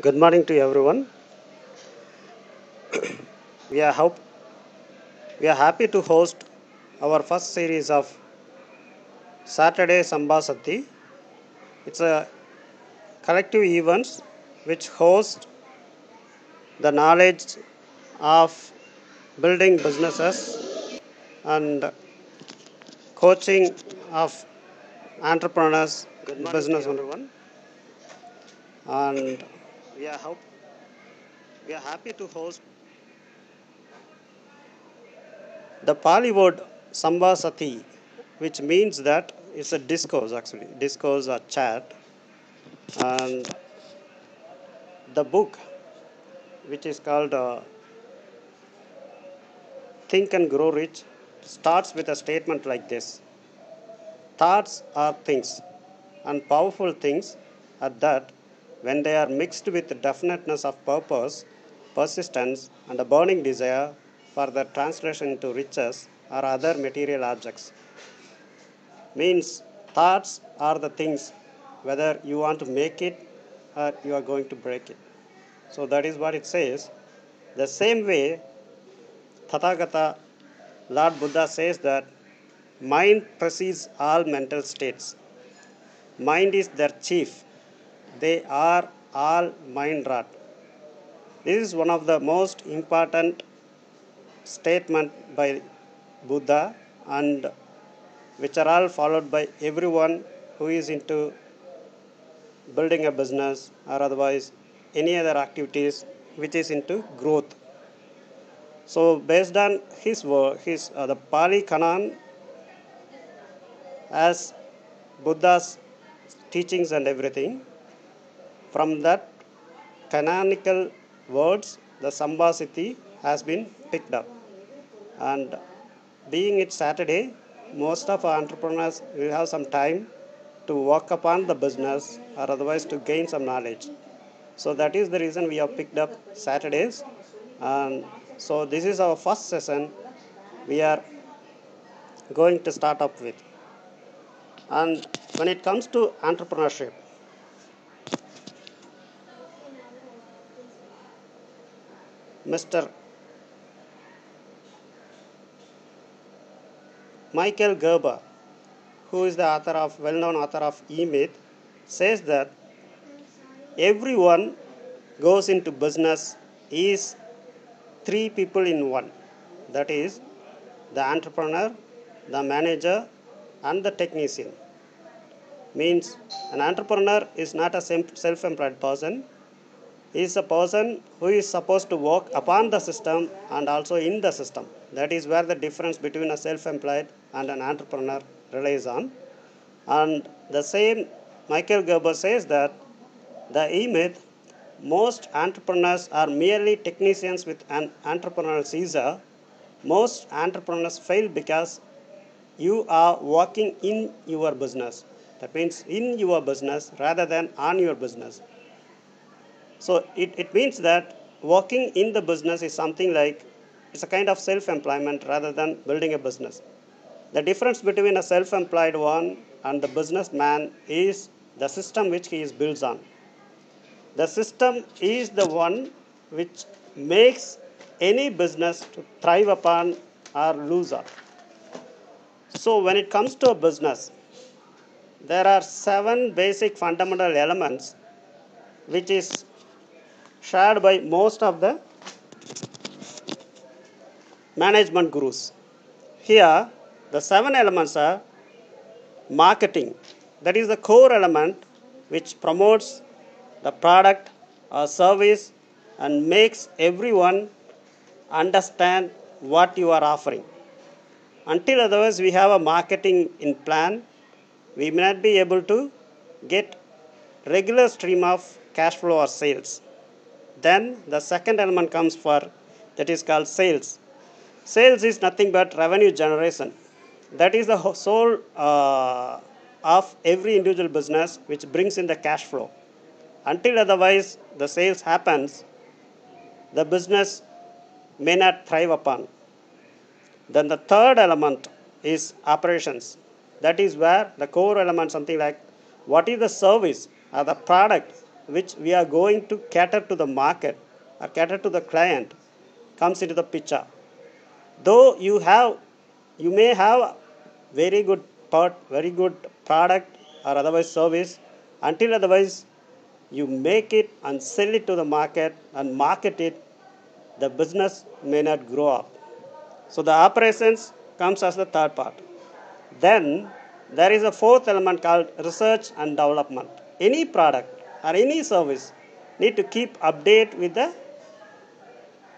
Good morning to everyone. We are hope we are happy to host our first series of Saturday Sambasati. It's a collective events which host the knowledge of building businesses and coaching of entrepreneurs, business everyone, and we are hope we are happy to host the Pali word Sambasati, which means that it's a discourse actually, discourse or chat, and the book which is called Think and Grow Rich starts with a statement like this: thoughts are things, and powerful things at that, when they are mixed with definiteness of purpose, persistence, and a burning desire for their translation into riches or other material objects. Means thoughts are the things whether you want to make it or you are going to break it. So that is what it says. The same way, Tathagata, Lord Buddha says that mind precedes all mental states. Mind is their chief. They are all mind wrought. This is one of the most important statement by Buddha, and which are all followed by everyone who is into building a business or otherwise any other activities which is into growth. So based on his work, his the Pali Canon as Buddha's teachings and everything, from that canonical words, the Sambhasiti has been picked up. And being it Saturday, most of our entrepreneurs will have some time to work upon the business or otherwise to gain some knowledge. So that is the reason we have picked up Saturdays. And so this is our first session we are going to start up with. And when it comes to entrepreneurship, Mr. Michael Gerber, who is the author of well-known author of E-Myth, says that everyone goes into business is three people in one. That is the entrepreneur, the manager, and the technician. Means an entrepreneur is not a self-employed person. He is a person who is supposed to work upon the system and also in the system. That is where the difference between a self-employed and an entrepreneur relies on. And the same Michael Gerber says that the E-Myth, most entrepreneurs are merely technicians with an entrepreneurial Caesar. Most entrepreneurs fail because you are working in your business. That means in your business rather than on your business. So it means that working in the business is something like it's a kind of self-employment rather than building a business. The difference between a self-employed one and the businessman is the system which he is built on. The system is the one which makes any business to thrive upon or lose up. So when it comes to a business, there are 7 basic fundamental elements which is shared by most of the management gurus. Here, the 7 elements are marketing. That is the core element which promotes the product or service and makes everyone understand what you are offering. Until otherwise we have a marketing in plan, we may not be able to get regular stream of cash flow or sales. Then the second element comes for, that is called sales. Sales is nothing but revenue generation. That is the soul of every individual business which brings in the cash flow. Until otherwise the sales happens, the business may not thrive upon. Then the third element is operations. That is where the core element, something like what is the service or the product which we are going to cater to the market or cater to the client comes into the picture. Though you may have very good very good product or otherwise service, until otherwise you make it and sell it to the market and market it, the business may not grow up. So the operations comes as the third part. Then there is a fourth element called research and development. Any product or any service need to keep update with the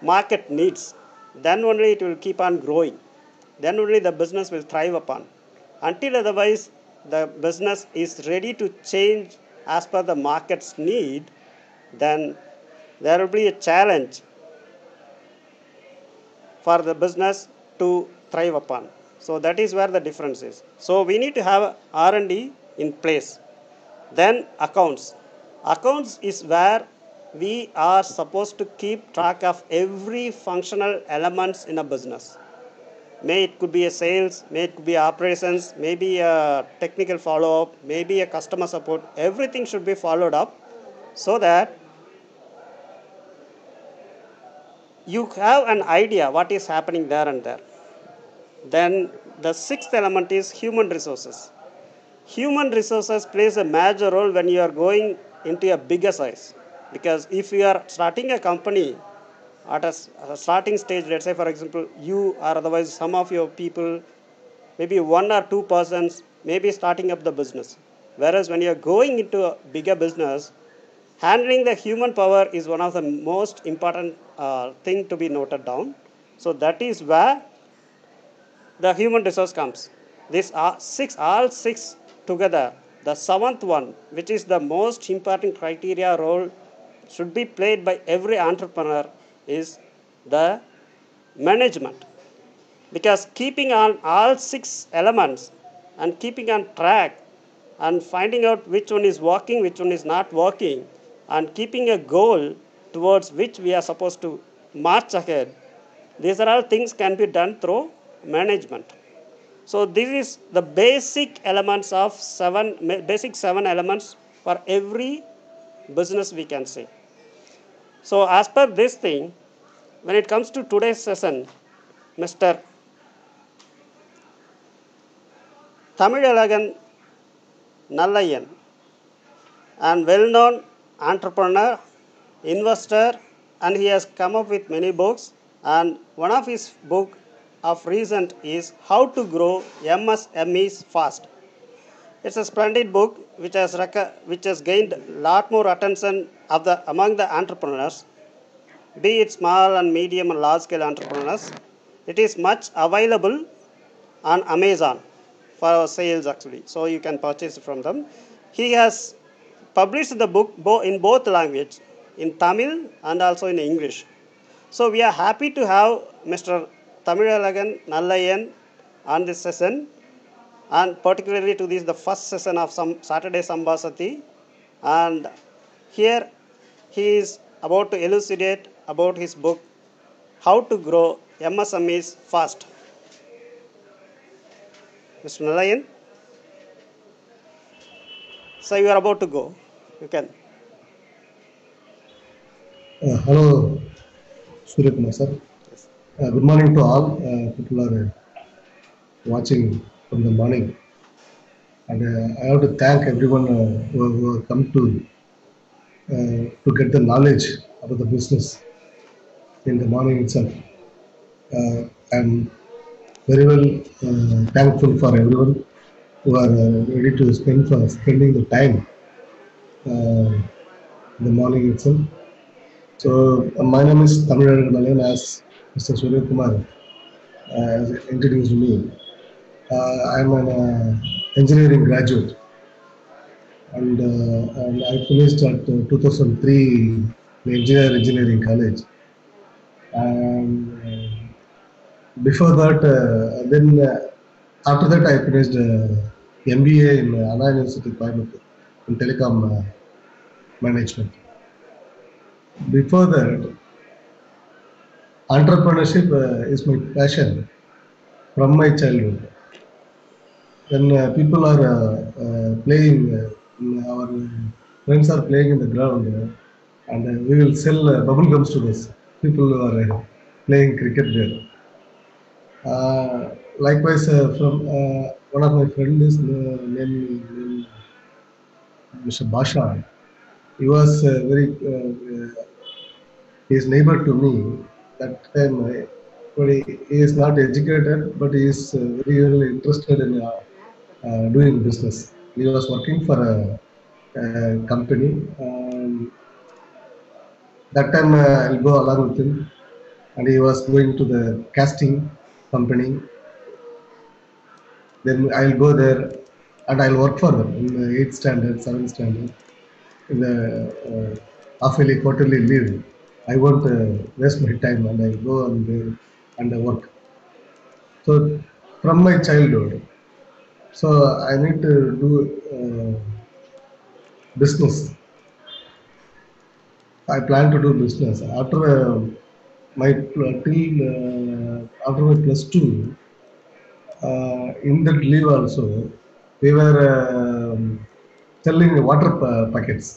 market needs. Then only it will keep on growing. Then only the business will thrive upon. Until otherwise, the business is ready to change as per the market's need, then there will be a challenge for the business to thrive upon. So that is where the difference is. So we need to have R&D in place. Then accounts. Accounts is where we are supposed to keep track of every functional elements in a business. May it could be a sales, may it could be operations, maybe a technical follow-up, maybe a customer support. Everything should be followed up so that you have an idea what is happening there and there. Then the sixth element is human resources. Human resources plays a major role when you are going into a bigger size. Because if you are starting a company at a starting stage, let's say for example, you or otherwise some of your people, maybe one or two persons, maybe starting up the business. Whereas when you are going into a bigger business, handling the human power is one of the most important thing to be noted down. So that is where the human resource comes. These are all six together. The seventh one, which is the most important criteria role, should be played by every entrepreneur, is the management. Because keeping on all six elements and keeping on track and finding out which one is working, which one is not working, and keeping a goal towards which we are supposed to march ahead, these are all things can be done through management. So this is the basic elements of basic seven elements for every business we can say. So as per this thing, when it comes to today's session, Mr. Tamizhalagan Nallayan, and well-known entrepreneur, investor, and he has come up with many books. And one of his book of recent is How to Grow MSMEs Fast. It's a splendid book which has gained a lot more attention among the entrepreneurs, be it small and medium and large scale entrepreneurs. It is much available on Amazon for sales actually, so you can purchase it from them. He has published the book in both languages, in Tamil and also in English. So we are happy to have Mr. Tamizhalagan Nallayan on this session, and particularly to this the first session of Saturday Sambasati. And here he is about to elucidate about his book, How to Grow MSMEs Fast. Mr. Nallayan, so you are about to go. You can. Hello, Surya Kumar sir. Yes. Good morning to all. People are watching from the morning. And I have to thank everyone who have come to get the knowledge about the business in the morning itself. I'm very well thankful for everyone who are ready to spending the time in the morning itself. So my name is Tamizhalagan Nallayan, as Mr. Surya Kumar has introduced me. I'm an engineering graduate, and I finished at 2003 engineering college. And before that, after that, I finished MBA in Anna University, Coimbatore, in telecom management. Before that, entrepreneurship is my passion from my childhood. When people are playing in our friends are playing in the ground, and we will sell bubble gums to those people who are playing cricket there. Likewise, from one of my friends is named Mr. Basha. He was very he is neighbor to me. That time, but he is not educated, but he is very, very interested in doing business. He was working for a company. That time, I'll go along with him, and he was going to the casting company. Then I'll go there, and I'll work for them in the 8th standard, 7th standard, in the half-yearly, quarterly leave. I won't waste my time, and I'll go and work. So from my childhood, so I need to do business. I plan to do business after my till after my +2. In that leave also, we were selling water packets.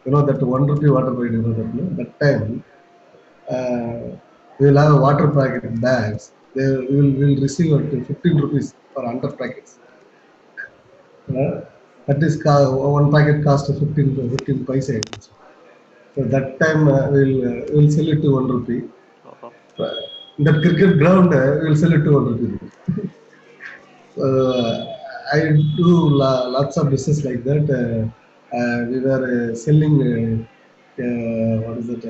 You know that 1 rupee water packet. You know that, no? That time we will have water packet bags. We will receive up to 15 rupees for 100 packets. That is one packet cost 15 paise. So that time we'll sell it to 1 rupee. In that cricket ground, we'll sell it to 1 rupee. I do lots of business like that. We were selling what is it?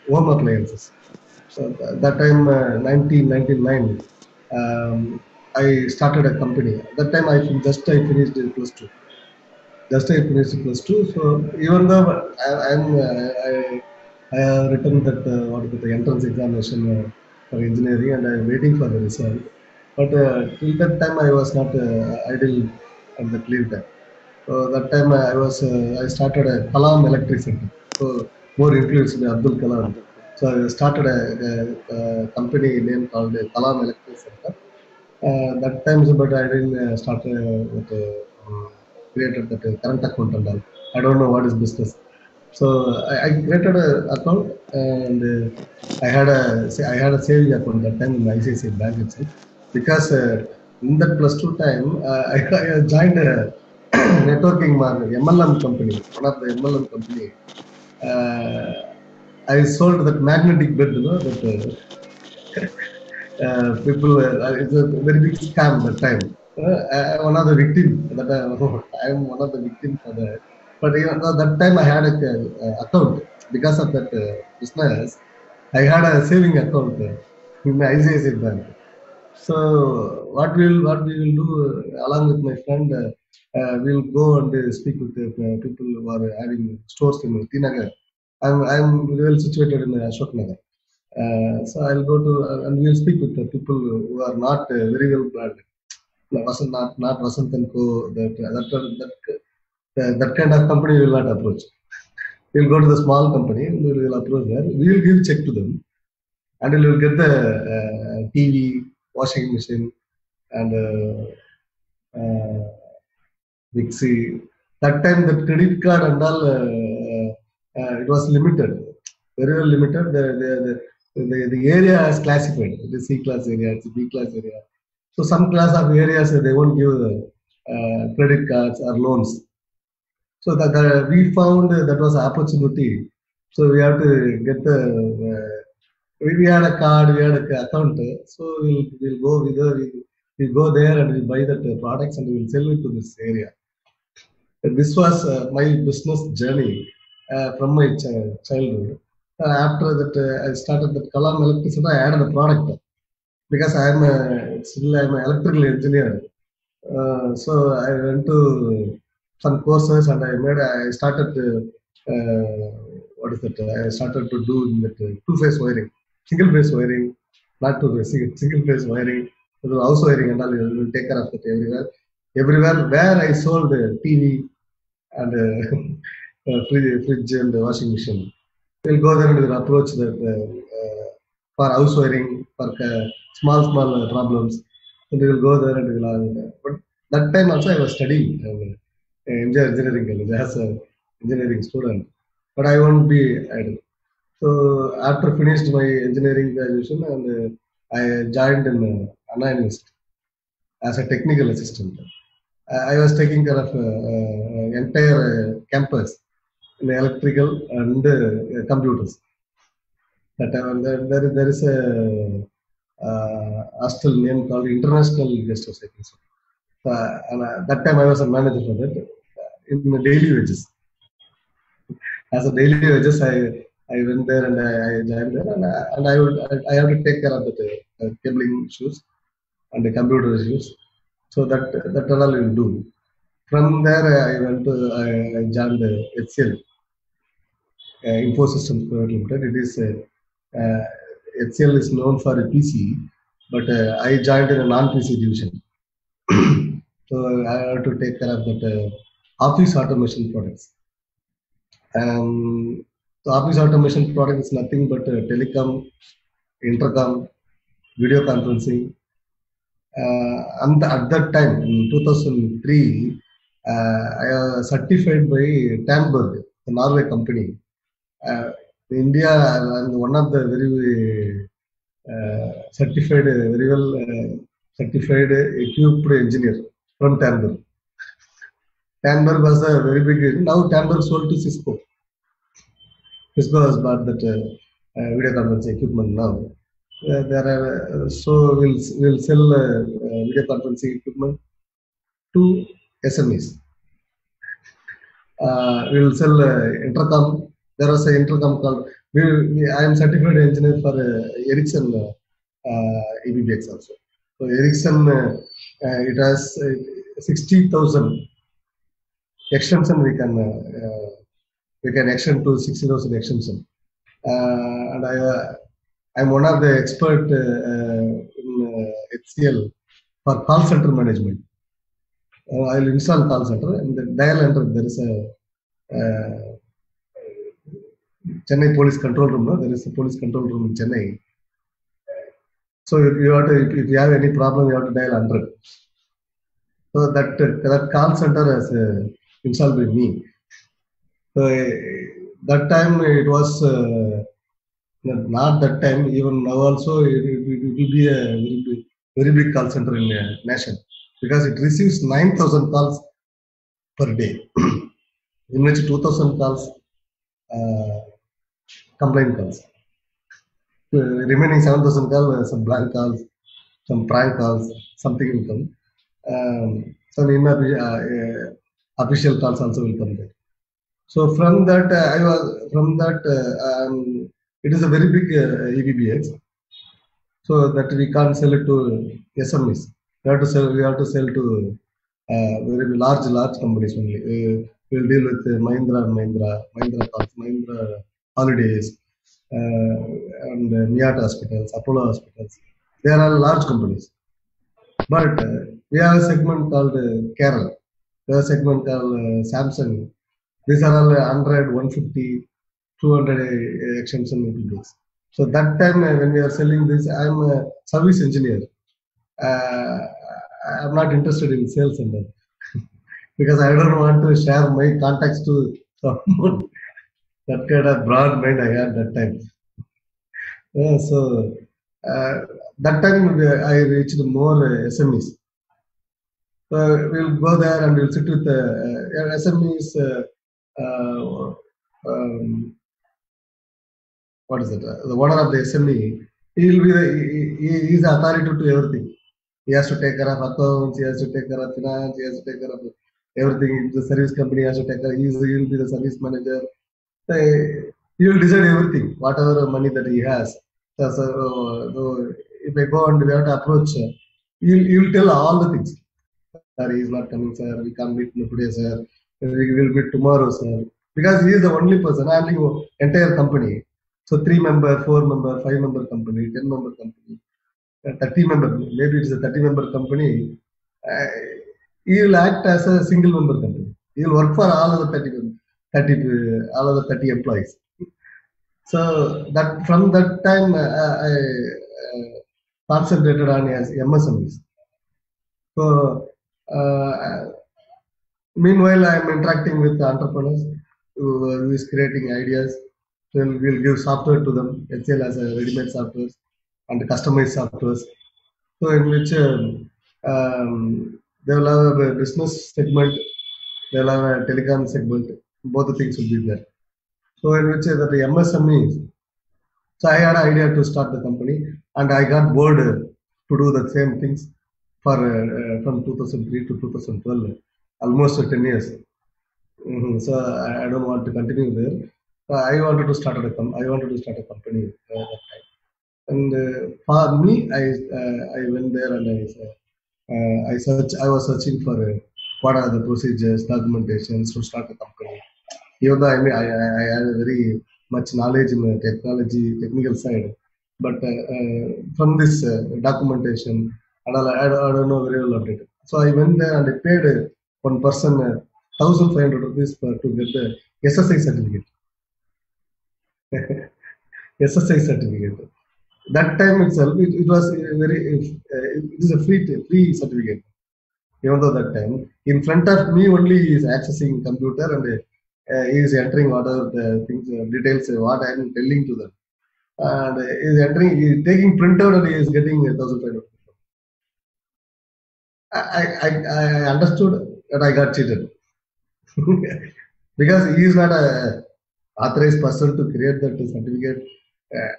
Home appliances. So that time, 1999, I started a company. That time I finished in +2. Just I finished +2. So even though I have written that what is it, the entrance examination for engineering, and I am waiting for the result. But till that time I was not idle at that leave time. So that time I started a Kalam Electric Center. So more influenced by Abdul Kalam. So I started a company name called Kalam Electric Center. That time, but I didn't start with created that current account and all. I don't know what is business. So I created an account, and I had a saving account that time in ICICI Bank itself, because in that +2 time I joined a networking market MLM company, one of the MLM company. I sold that magnetic bed, you know, that people. It's a very big scam that time. I'm one of the victims. That I am one of the victims for that. But that time I had a account because of that business. I had a saving account in the ICICI Bank. So what we will do along with my friend, we'll go and speak with the people who are having stores in Tinagar. I'm well situated in Ashok Nagar. So I'll go to and we'll speak with the people who are not very well branded. Not Vasant and Co. That kind of company will not approach. We'll go to the small company. We will approach there. We will give check to them, and we will get the TV, washing machine, and Dixie. That time the credit card and all it was limited, very well limited. The area is classified. It is C class area, it's a B class area. So some class of areas they won't give credit cards or loans. So that we found that was an opportunity. So we have to get the. We had a card, we had an account. So we'll go with we go there and we buy that products and we will sell it to this area. This was my business journey from my childhood. After that, I started that Kalam Electricity. I added a product because I'm an electrical engineer. So I went to some courses and I started what is that? I started to do that two-phase wiring, single-phase wiring, not two-phase, single-phase wiring, house wiring, and all. You will take care of it everywhere. Everywhere where I sold TV and fridge and washing machine, we'll go there and we'll approach that for house wiring, for small problems. And we will go there and we will. But that time also I was studying MJ Engineering College as engineering student, but I won't be idle. So after finished my engineering graduation, and I joined in Anna University as a technical assistant. I was taking care of entire campus in electrical and computers. That time there is a hostel name called International Guest House, I think so. And that time I was a manager for that in daily wages. As a daily wages, I went there and I joined there, and I have to take care of the cabling issues and the computer issues. So that all I will do. From there, I joined HCL, Infosystems Private Limited. It is HCL is known for a PC, but I joined in a non-PC division. So I have to take care of that office automation products. So office automation product is nothing but telecom, intercom, video conferencing. And at that time, in 2003, I was certified by Tandberg, the Norway company. India, and one of the very certified, very well certified, equipped engineer from Tandberg. Tandberg was a very big. Now Tandberg sold to Cisco. Cisco has bought that video conferencing equipment now. There are so we'll sell video conferencing equipment to SMEs. We'll sell intercom. There was an intercom called. I am certified engineer for Ericsson EBBX also. So Ericsson, it has 60,000 extension. We can extend to 60,000 extension. And I'm one of the expert in HCL for call center management. I'll install call center, and the dial enter. There is a Chennai police control room. No? There is a police control room in Chennai. So if you have any problem, you have to dial 100. So that call center is installed by me. So that time it was not that time. Even now also it will be a very big call center in the nation, because it receives 9,000 calls per day, in which 2,000 calls complaint calls. Remaining 7,000 calls, some blank calls, some prank calls, something will come. Some official calls also will come there. So from that, it is a very big EBBX. So that we can't sell it to SMEs. We have to sell to very large companies only. We'll deal with Mahindra Calls, Mahindra Holidays, and Miyata Hospitals, Apollo Hospitals. They are all large companies. But we have a segment called Kerala. We have a segment called Samsung. These are all 100, 150, 200 extension EBBX. So that time when we are selling this, I'm a service engineer. I'm not interested in sales and that, because I don't want to share my contacts to someone. That kind of broad mind I had that time. So that time I reached more SMEs. So we'll go there and we'll sit with SMEs. What is it? The owner of the SME, he is the authority to everything. He has to take care of accounts, he has to take care of finance, he has to take care of everything. The service company has to take care. He will be the service manager. He will decide everything, whatever money that he has. So if I go and we have to approach, he will tell all the things. Sir, he is not coming, sir. We can't meet today, sir. We will meet tomorrow, sir. Because he is the only person handling entire company. So 3-member, 4-member, 5-member company, 10-member company, 30-member. Maybe it's a 30-member company. He will act as a single-member company. He will work for all of the 30 employees. So that from that time I concentrated on as MSMEs. So meanwhile I am interacting with entrepreneurs. who is creating ideas. We'll give software to them, HCL as a ready-made software and customized software. So in which they will have a business segment, they will have a telecom segment. Both the things will be there. So in which the MSMEs. So I had an idea to start the company, and I got bored to do the same things for from 2003 to 2012, almost 10 years. So I don't want to continue there. I wanted to start I wanted to start a company that time. And for me, I went there and I was searching for what are the procedures, documentations to start a company. Even though I had a very much knowledge in the technical side, but from this documentation, and I don't know very well about it. So I went there and I paid one person 1,500 rupees to get the SSI certificate. SSI certificate. That time itself, it was very, it is a free certificate. Even though that time, in front of me only he is accessing computer and he is entering whatever the things, details, what I am telling to them. And he is entering, he is taking printout and he is getting 1,500. I understood that I got cheated. Because he is not a authorized person to create that certificate.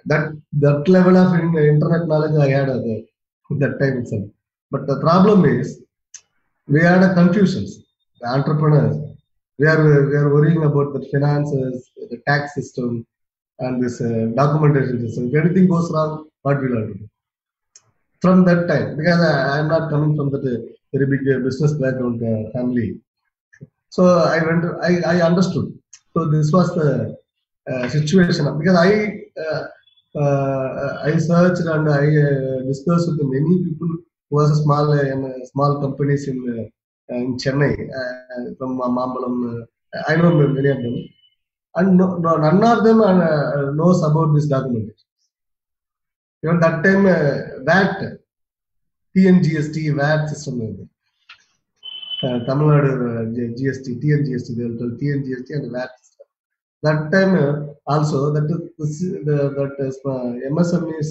That level of internet knowledge I had at that time itself. But the problem is, we had a confusions. The entrepreneurs, we are worrying about the finances, the tax system, and this documentation system. If anything goes wrong, what will I do? From that time, because I am not coming from that very big business background family, so I understood. So this was the situation, because I searched and I discussed with many people who was small companies in Chennai, from Mambalam. I know many of them, and none of them knows about this documentation. Even that time, VAT, TNGST, VAT system. Tamil Nadu GST, TNGST, they will tell TNGST and VAT system. That time also, that MSMEs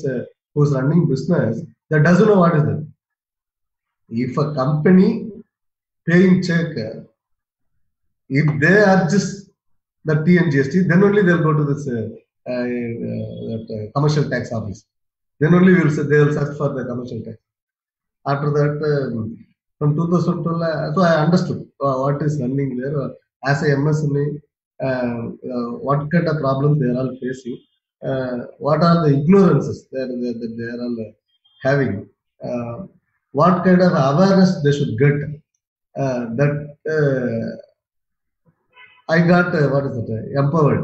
who is running business, that doesn't know what is that. If a company paying check, if they adjust the TNGST, then only they'll go to this commercial tax office. Then only they will search for the commercial tax. After that, from 2012, so I understood what is running there. As a MSME, what kind of problems they are all facing, what are the ignorances that they are all having, what kind of awareness they should get. That I got what is it? Empowered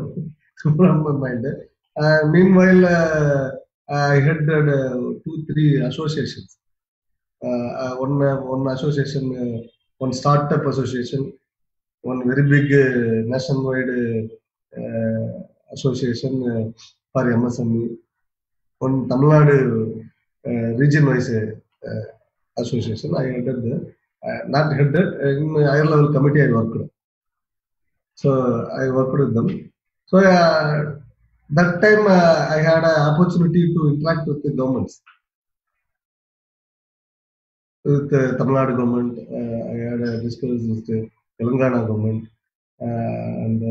from my mind. Meanwhile, I headed 2-3 associations. One association, one startup association, one very big nationwide association for MSME, one Tamil Nadu region-wise association. I headed not headed, in higher level committee I worked. So I worked with them. So that time I had an opportunity to interact with the governments. With the Tamil Nadu government, I had discussed with the Telangana government, and I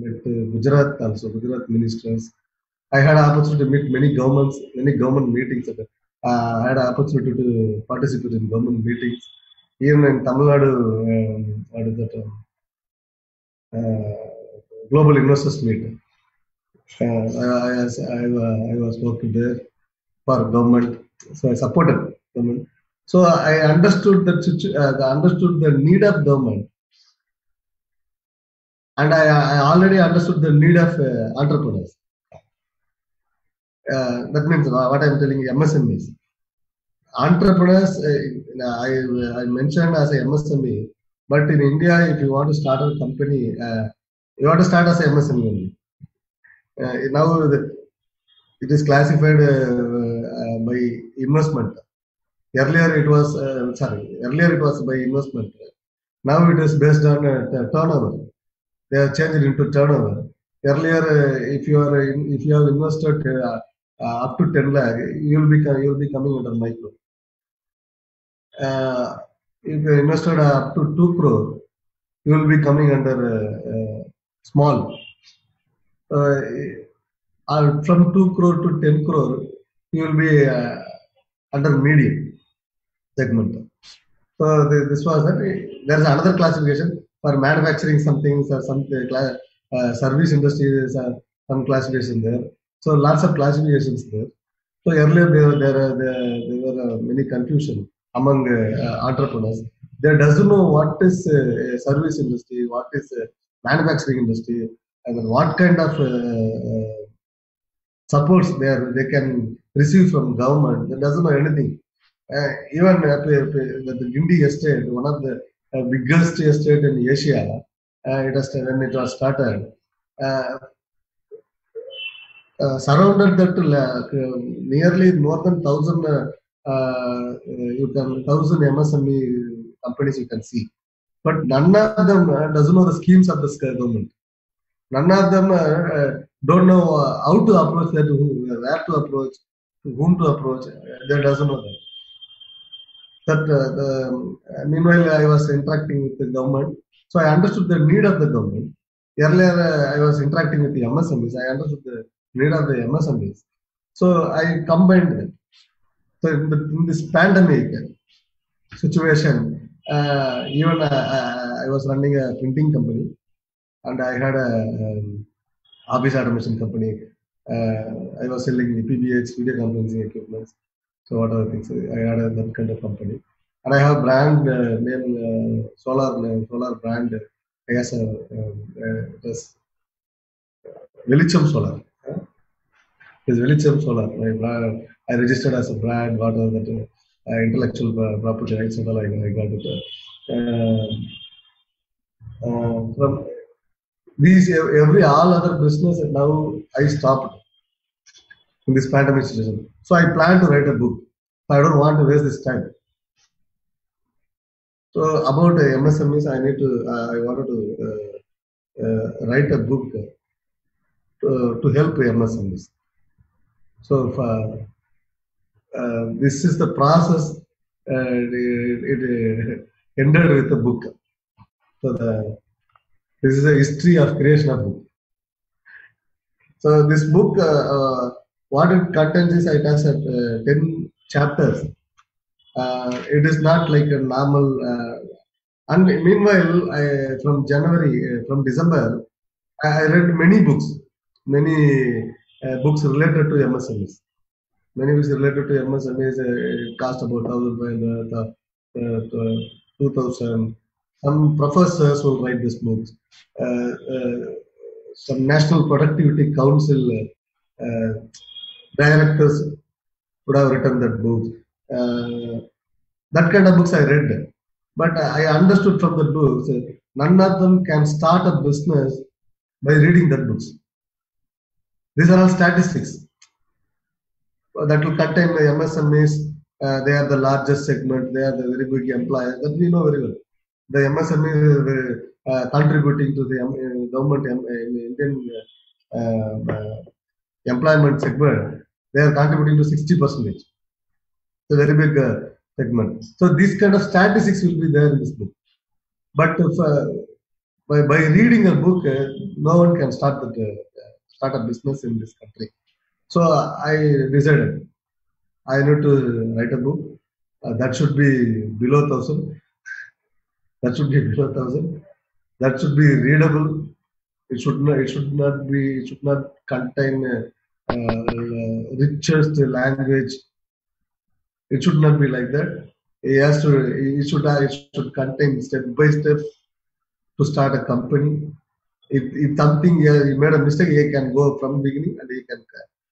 met Gujarat also, Gujarat ministers. I had an opportunity to meet many governments, many government meetings. I had an opportunity to participate in government meetings. Even in Tamil Nadu, what is that? Global Investors Meet. I was working there for government, so I supported government. So I understood understood the need of government, and I already understood the need of entrepreneurs. That means what I'm telling you, MSMEs. Entrepreneurs, I mentioned as a MSME, but in India, if you want to start a company, you want to start as a MSME only. Now it is classified by investment. Earlier it was by investment. Now it is based on turnover. They have changed into turnover. Earlier, if you have invested up to 10 lakh, you'll be coming under micro. If you invested up to 2 crore, you will be coming under small. From 2 crore to 10 crore, you will be under medium segment. So this was that. There is another classification for manufacturing some things or some service industry. Is some classification there. So lots of classifications there. So earlier there were many confusion among entrepreneurs. They doesn't know what is service industry, what is manufacturing industry, and then what kind of supports they can receive from government. They doesn't know anything. Even the Gindi estate, one of the biggest estate in Asia, when it was started, surrounded that nearly more than 1,000 MSME companies you can see, but none of them doesn't know the schemes of the government. None of them don't know how to approach that, where to approach, whom to approach. They doesn't know that. Meanwhile, I was interacting with the government, so I understood the need of the government. Earlier, I was interacting with the MSMEs. I understood the need of the MSMEs, so I combined them. So in this pandemic situation, even I was running a printing company, and I had a office automation company. I was selling the PBH video conferencing equipment. So what other things? I had that kind of company, and I have brand name solar brand. I guess it was Velicham Solar. It's Velicham Solar. I registered as a brand. What are that intellectual property rights and all? I got it. From these all other business now I stopped in this pandemic situation. So I plan to write a book. I don't want to waste this time. So about MSMEs, I wanted to write a book to help MSMEs. So this is the process. It ended with a book. So this is a history of creation of book. So this book, what it contains is it has 10 chapters. It is not like a normal. And meanwhile, from December, I read many books related to MSMEs. Many books related to MSMEs cost about 1,500, 2,000. Some professors will write these books. Some National Productivity Council directors would have written that book. That kind of books I read. But I understood from the books, none of them can start a business by reading that books. These are all statistics that will contain the MSMEs. They are the largest segment. They are the very big employers. That we know very well. The MSME contributing to the government Indian employment segment. They are contributing to 60%. It's a very big segment. So these kind of statistics will be there in this book. But if, by reading a book, no one can start a business in this country. So I decided I need to write a book that should be below 1,000. That should be below 1,000. That should be readable. It should not contain richest language. It should not be like that. It should contain step by step to start a company. If something he made a mistake, he can go from the beginning and he can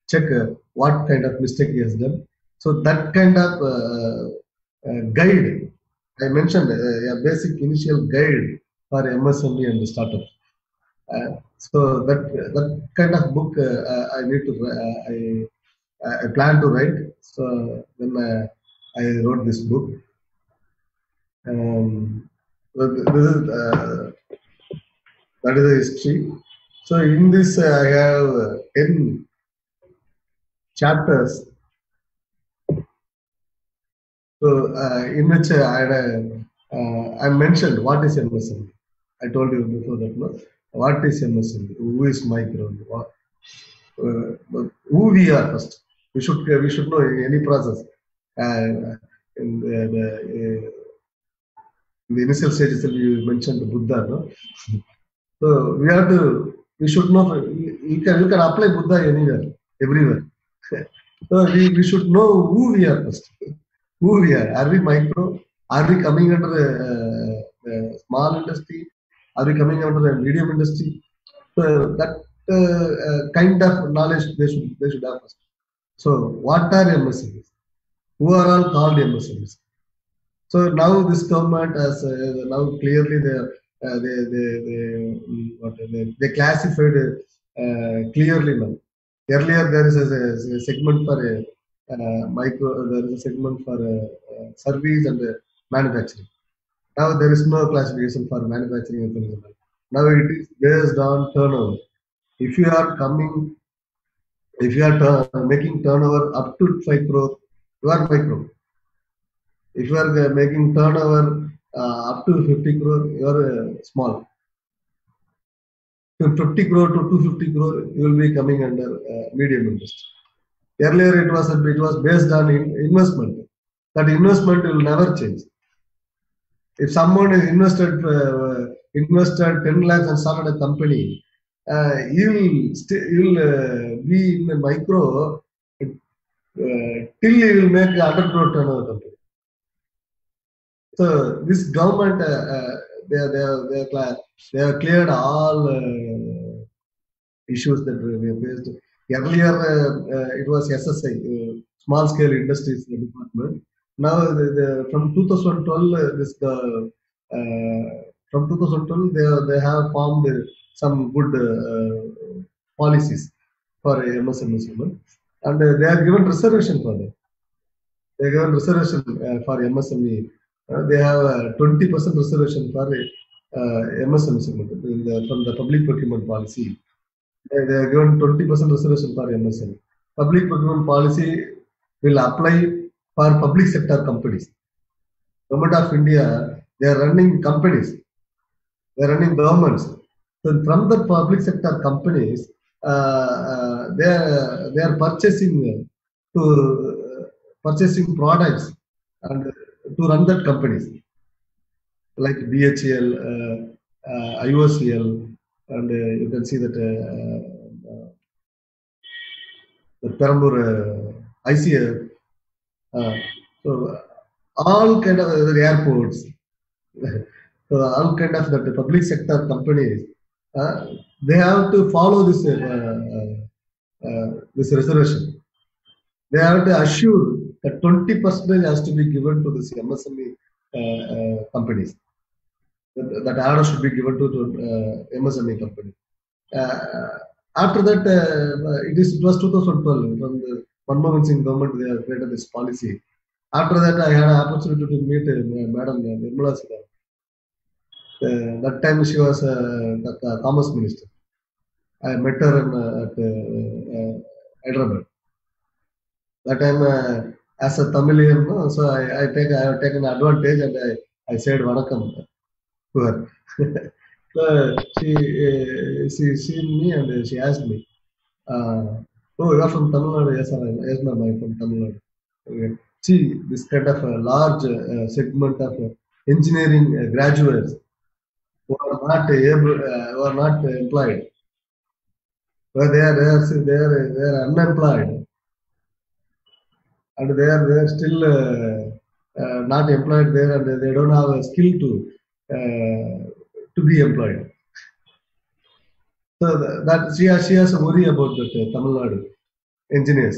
check what kind of mistake he has done. So that kind of guide, I mentioned a basic initial guide for MSME and the startup. So that kind of book I need to I plan to write. So then I wrote this book. This is That is the history. So in this, I have 10 chapters. So in which I mentioned what is MSME. I told you before that. No? What is MSME? Who is micro? Who we are first. We should know in any process. In the initial stages, you mentioned Buddha. No? So we should know. You can apply Buddha anywhere, everywhere. So we should know who we are first. Who we are. Are we micro? Are we coming under the small industry? Are we coming under the medium industry? So that kind of knowledge they should have first. So what are MSMEs? Who are all called MSMEs? So now this government has now clearly they classified clearly now. Earlier there is a segment for micro. There is a segment for service and manufacturing. Now there is no classification for manufacturing and consumer. Now it is based on turnover. If you are coming, if you are making turnover up to 5 crore, you are micro. If you are making turnover up to 50 crore, you are small. From 50 crore to 250 crore, you will be coming under medium industry. Earlier, it was based on investment. That investment will never change. If someone is invested 10 lakhs and started a company, he'll be in a micro till he will make 100 crore turnover company. So this government, they have cleared all issues that we have faced. Earlier, it was SSI, Small Scale Industries Department. Now, from 2012, from 2012, they have formed some good policies for MSME segment, and they are given reservation for them. They are given reservation for MSME. They have 20% reservation for MSME segment from the public procurement policy. They are given 20% reservation for MSME. Public procurement policy will apply for public sector companies. Government of India, they are running companies, they are running governments. So from the public sector companies, they are purchasing products and to run that companies like BHEL, IOCL, and you can see that the Perambur ICF. So all kind of the airports, so all kind of the public sector companies, they have to follow this this reservation. They have to assure that 20% has to be given to this MSME companies. That order should be given to MSME company. After that, it was 2012 from the Manmohan Singh government. They have created this policy. After that, I had an opportunity to meet Madam Nirmala Sitharaman. That time she was the Commerce Minister. I met her at Hyderabad. That time, as a Tamilian, so I have taken advantage and I said Vanakkam to her. So she seen me and she asked me, "Oh, you are from Tamil Nadu?" Yes, sir. Yes, ma'am, I'm from Tamil Nadu. Okay. See, this kind of a large segment of engineering graduates who are not employed, but they are unemployed, and they are still not employed there, and they don't have a skill to be employed. So that she has a worry about that Tamil Nadu engineers.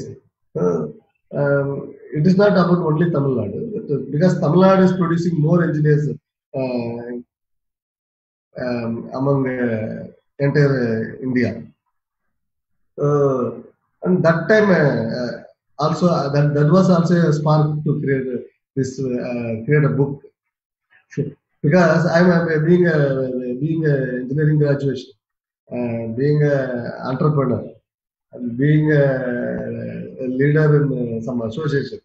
It is not about only Tamil Nadu, because Tamil Nadu is producing more engineers among entire India. And that time also that was also a spark to create a book. because I'm being a engineering graduation, being an entrepreneur, and being a leader in some association.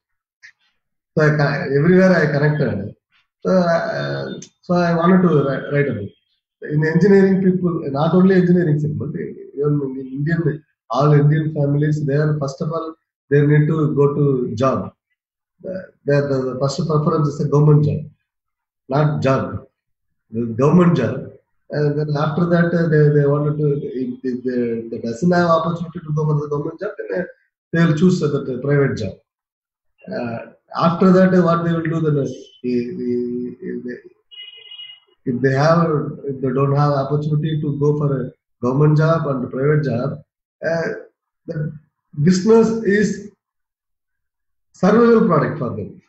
So everywhere I connected. So I wanted to write a book. In engineering, people, not only engineering segment, even in Indian, all Indian families, they are first of all they need to go to job. The first preference is a government job, not job, the government job. And then after that, they wanted to, if they doesn't have opportunity to go for the government job, then they will choose the private job. After that, what they will do then, if they don't have opportunity to go for a government job and a private job, the business is survival product for them.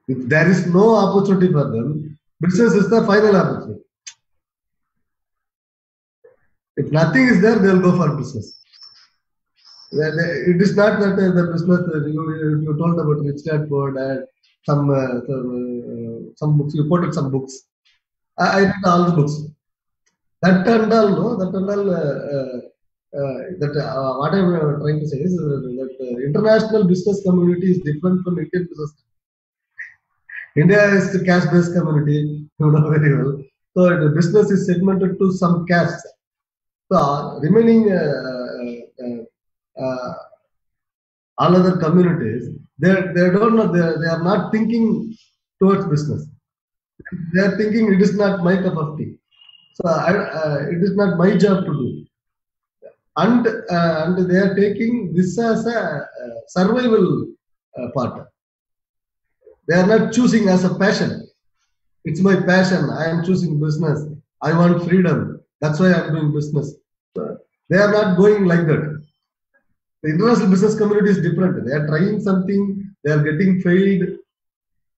If there is no opportunity for them, business is the final opportunity. If nothing is there, they'll go for business. It is not that the business you told about Rich Dad Poor Dad, some books, you quoted some books. I read all the books. That and all, no, that and all. What I'm trying to say is that international business community is different from Indian business. India is a caste-based community, you know very well. So the business is segmented to some castes. So remaining all other communities, they don't know, they are not thinking towards business. They are thinking it is not my cup of tea. So it is not my job to do. And they are taking this as a survival part. They are not choosing as a passion. It's my passion. I am choosing business. I want freedom. That's why I'm doing business. So they are not going like that. The international business community is different. They are trying something. They are getting failed.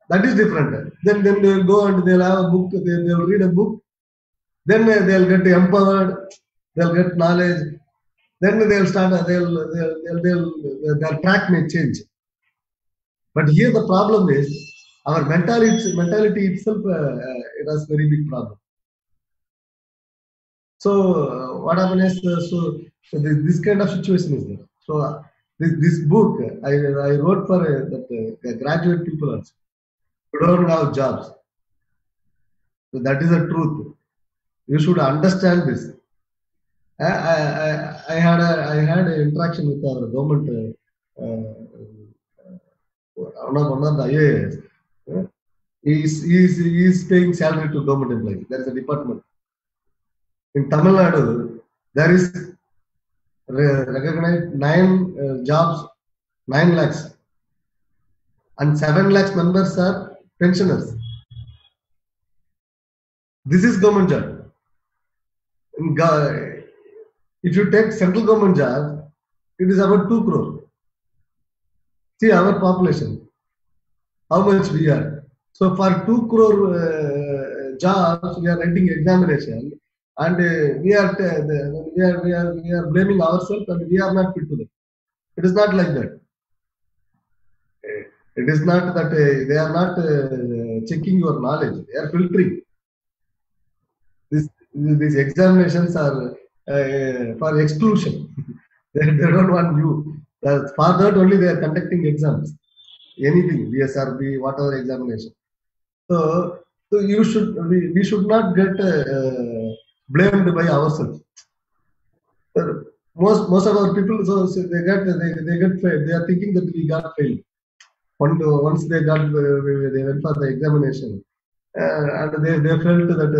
That is different. Then they will go and they'll have a book. They'll read a book. Then they'll get empowered. They'll get knowledge. Then they'll start. Their track may change. But here the problem is our mentality itself. It has very big problem. So what happens is so this kind of situation is there. So this book I wrote for that graduate people also who don't have jobs. So that is the truth. You should understand this. I had an interaction with our government. One of the IAS. He is paying salary to government employees. There is a department. In Tamil Nadu, there is recognized 9 jobs, 9 lakhs, and 7 lakhs members are pensioners. This is government job. If you take central government job, it is about 2 crore. See our population, how much we are. So for 2 crore jobs, we are writing examination. And we are blaming ourselves, and we are not fit to them. It is not like that. It is not that they are not checking your knowledge. They are filtering. These examinations are for exclusion. they don't want you. For that only they are conducting exams. Anything, BSRB, whatever examination. So we should not get blamed by ourselves. Most of our people, so they get failed. They are thinking that we got failed. Once they went for the examination, and they felt that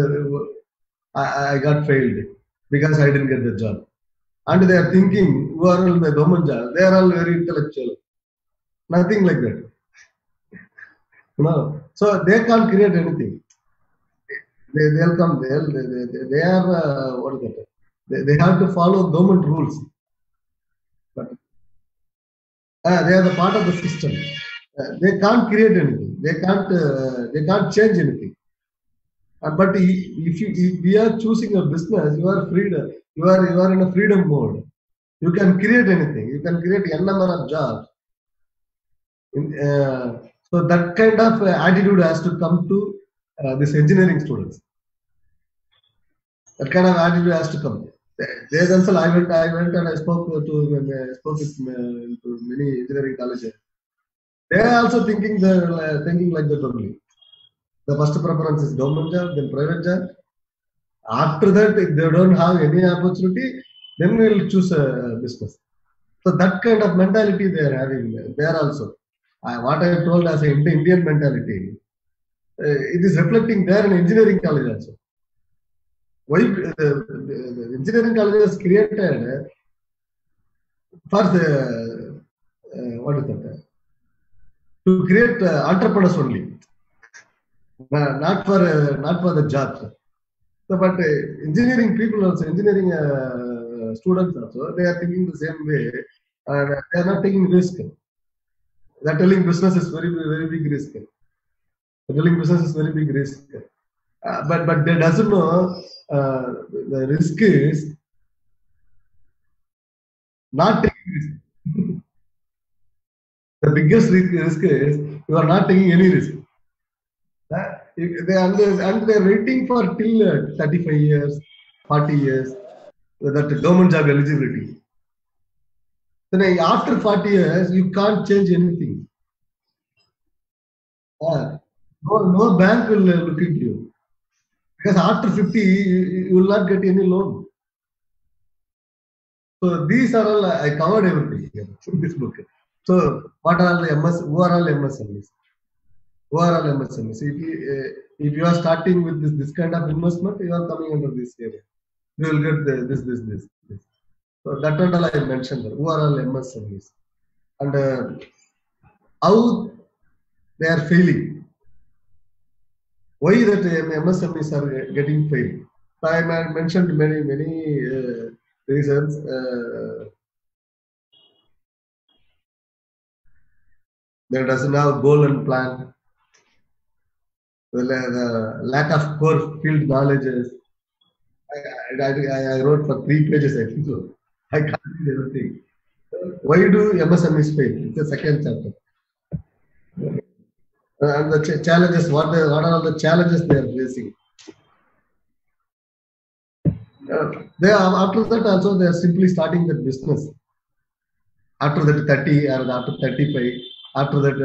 I got failed because I didn't get the job. And they are thinking who are in the government job, they are all very intellectual. Nothing like that. No, so they can't create anything. They'll come. They are what is that? They have to follow government rules. But they are the part of the system. They can't create anything. They can't change anything. But if we are choosing a business, you are freedom. You are in a freedom mode. You can create anything. You can create n number of jobs. So that kind of attitude has to come to this engineering students. That kind of attitude has to come. There's also I went and I spoke with to many engineering colleges. They are also thinking like that only. The first preference is government job, then private job. After that, if they don't have any opportunity, then we will choose a business. So that kind of mentality they are having there also. What I told as an Indian mentality, it is reflecting there in engineering college also. Why the engineering college is created for the what is that? To create entrepreneurs only, not for the jobs. So, but engineering people also, engineering students also, they are thinking the same way, and they are not taking risk. They are telling business is very big risk. They are telling business is very big risk. But they doesn't know the risk is not taking risk. The biggest risk is you are not taking any risk. And they're waiting for till 35 years, 40 years, that government job eligibility. Then after 40 years, you can't change anything. No bank will look at you. Because after 50, you will not get any loan. So these are all, I covered everything here in this book. So what are all the who are all MSMEs? Who are all MSMEs? If you are starting with this kind of investment, you are coming under this area. You will get this. So that and all I mentioned there. Who are all MSMEs? And how they are failing. Why that MSMEs are getting failed? So I mentioned many reasons. There doesn't have goal and plan. The lack of core field knowledge. I wrote for 3 pages, I think so. I can't read everything. Why do MSMEs fail? It's the second chapter. And the challenges, what are all the challenges they are facing? They are, after that also they are simply starting the business. After that 30 or after 35, after that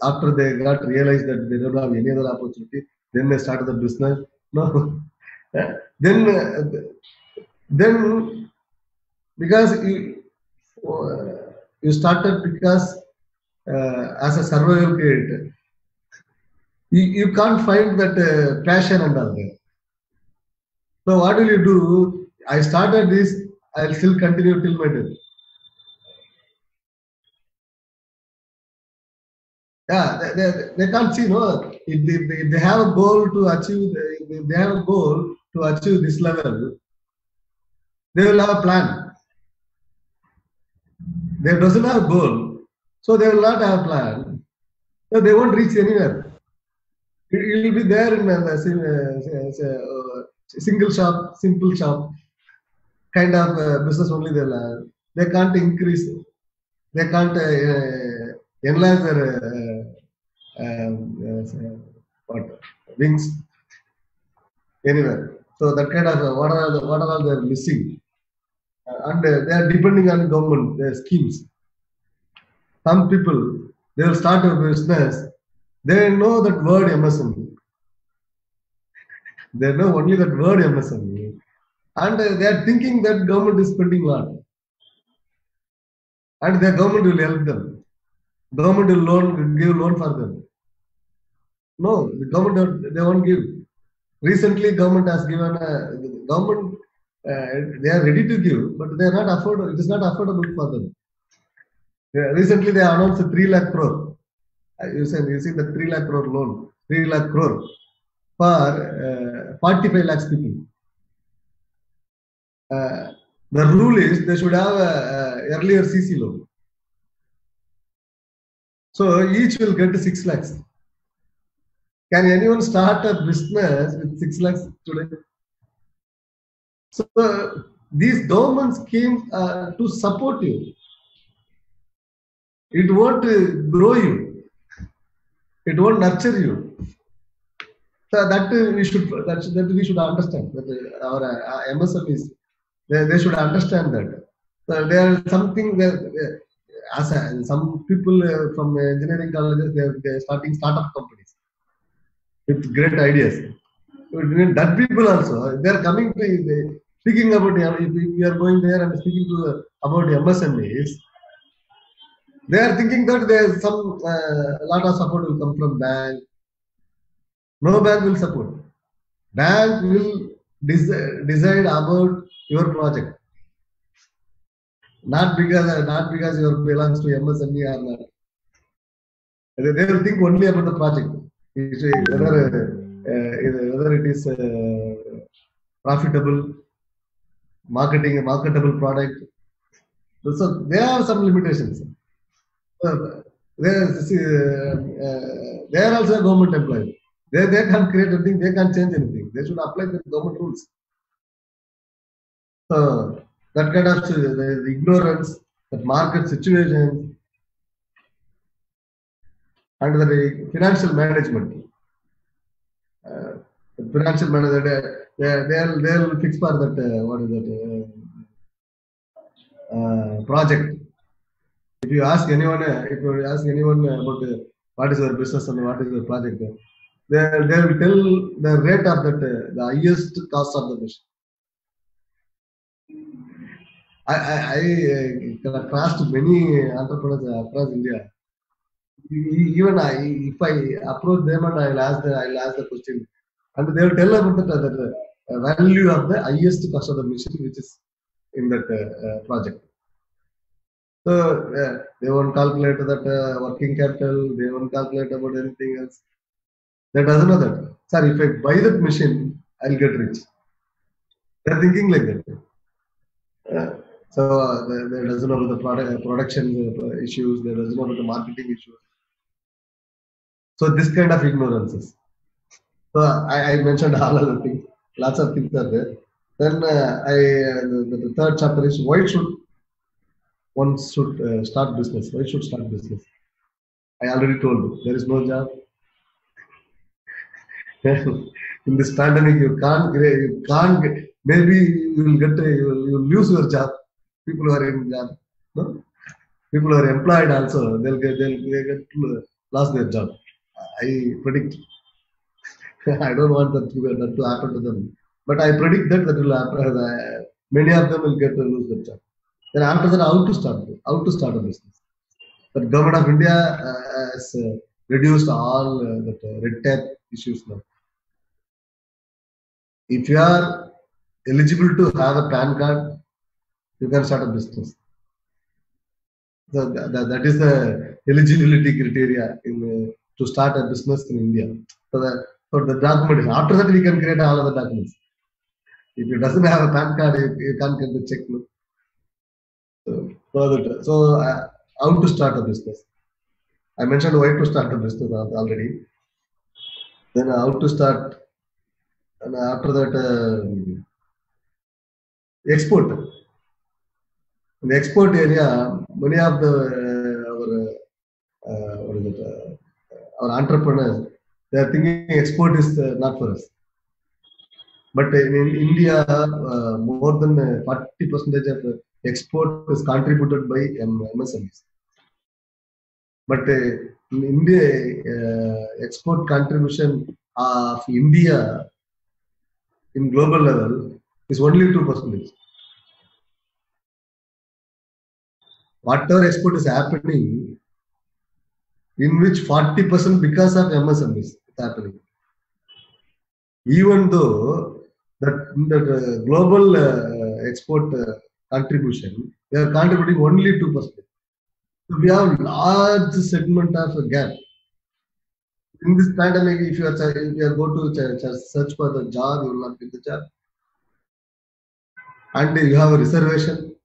after they got realized that they don't have any other opportunity, then they started the business. No, then because you started because as a survival kid, you can't find that passion and all that. So what will you do? I started this, I'll still continue till my death. Yeah, they can't see, no. If they have a goal to achieve, if they have a goal to achieve this level, they will have a plan. They doesn't have a goal, so they will not have a plan. So they won't reach anywhere. It will be there in the single shop, simple shop kind of business only they'll have. They can't increase, they can't enlarge their what wings anywhere. So that kind of what are all they're missing, and they are depending on government schemes. Some people they will start a business. They know that word MSME. They know only that word MSME, and they are thinking that government is spending a lot, and the government will help them. Government will give loan for them. No, the government they won't give. Recently, government has given government. They are ready to give, but they are not affordable. It is not affordable for them. Recently, they announced a 3 lakh crore. You see the 3 lakh crore loan, 3 lakh crore for 45 lakhs people. The rule is they should have earlier CC loan. So each will get 6 lakhs. Can anyone start a business with 6 lakhs today? So these government schemes to support you. it won't grow you. It won't nurture you. So that we should understand that our MSMEs they should understand that. So there is something that some people from engineering colleges they're starting startup companies with great ideas. That people also they're coming to speaking about if we are going there and speaking to about MSMEs. They are thinking that there's some lot of support will come from bank. No bank will support. Bank will decide about your project, not because you belongs to MSME or not. They will think only about the project, whether it is profitable, marketable product. So there are some limitations. They are also a government employee. They can't create anything. They can't change anything. They should apply the government rules. So that kind of the ignorance, that market situation, and the financial management. Financial management, they'll fix for that. What is that project? If you ask anyone about what is your business and what is your project, they will tell the rate of that the highest cost of the machine. I crossed many entrepreneurs across India. Even if I approach them and I'll ask the question, and they will tell about the value of the highest cost of the machine which is in that project. So they won't calculate that working capital. They won't calculate about anything else. That doesn't know that. Sir, if I buy that machine, I'll get rich. They're thinking like that. So they doesn't know about the production issues. They doesn't know about the marketing issues. So this kind of ignorances. So I mentioned all other things. Lots of things are there. Then the third chapter is why should one start business? Why should start business? I already told you there is no job. In this pandemic, you can't get, maybe you will lose your job. People who are in job, no? People who are employed also, they'll get lost their job. I predict. I don't want that to happen to them, but I predict that will happen. Many of them will lose their job. Then after that, how to start a business? The government of India has reduced all that red tape issues now. If you are eligible to have a PAN card, you can start a business. So that is the eligibility criteria to start a business in India. So the document. After that, we can create all other documents. If you doesn't have a PAN card, you can't get the check. So how to start a business? I mentioned why to start a business already. Then how to start, and after that, export. In the export area, many of the our entrepreneurs, they are thinking export is not for us. But in India, more than 40% of export is contributed by MSMEs. But in India, export contribution of India in global level is only 2%. Whatever export is happening, in which 40% because of MSMEs is happening. Even though that global export contribution, they are contributing only 2%. So we have large segment of a gap. In this pandemic, if you are go to search for the job, you will not get the job. And you have a reservation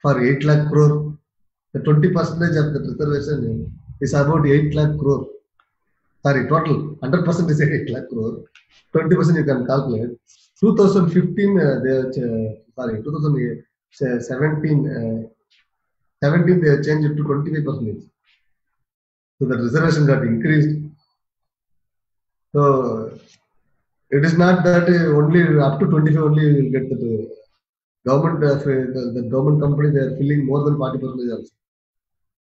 for 8 lakh crore. The 20% of the reservation is about 8 lakh crore. Sorry, total 100% is 8 lakh crore. 20% you can calculate. 2015, 2017, they changed it to 25%. So the reservation got increased. So it is not that only up to 25 only you will get the government, the government company, they are filling more than 40% also.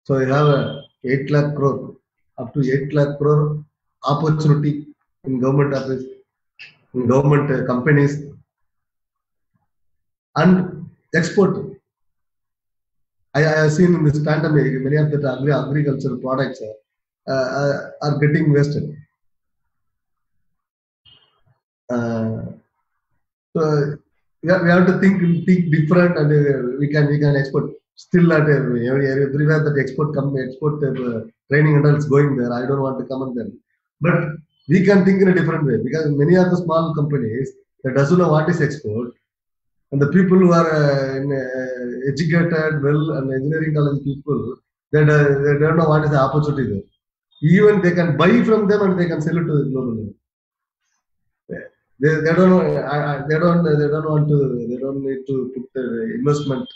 So you have a 8 lakh crore, up to 8 lakh crore opportunity in government office, in government companies, and export. I have seen in this pandemic, many of the agricultural products are getting wasted. Uh, so we have to think different, and we can export. Still at everywhere that export training and all is going there. I don't want to comment them, but we can think in a different way, because many of the small companies that doesn't know what is export, and the people who are educated well and engineering college people, they don't know what is the opportunity there. Even they can buy from them and they can sell it to the global level. They don't know. They don't want to. They don't need to put investment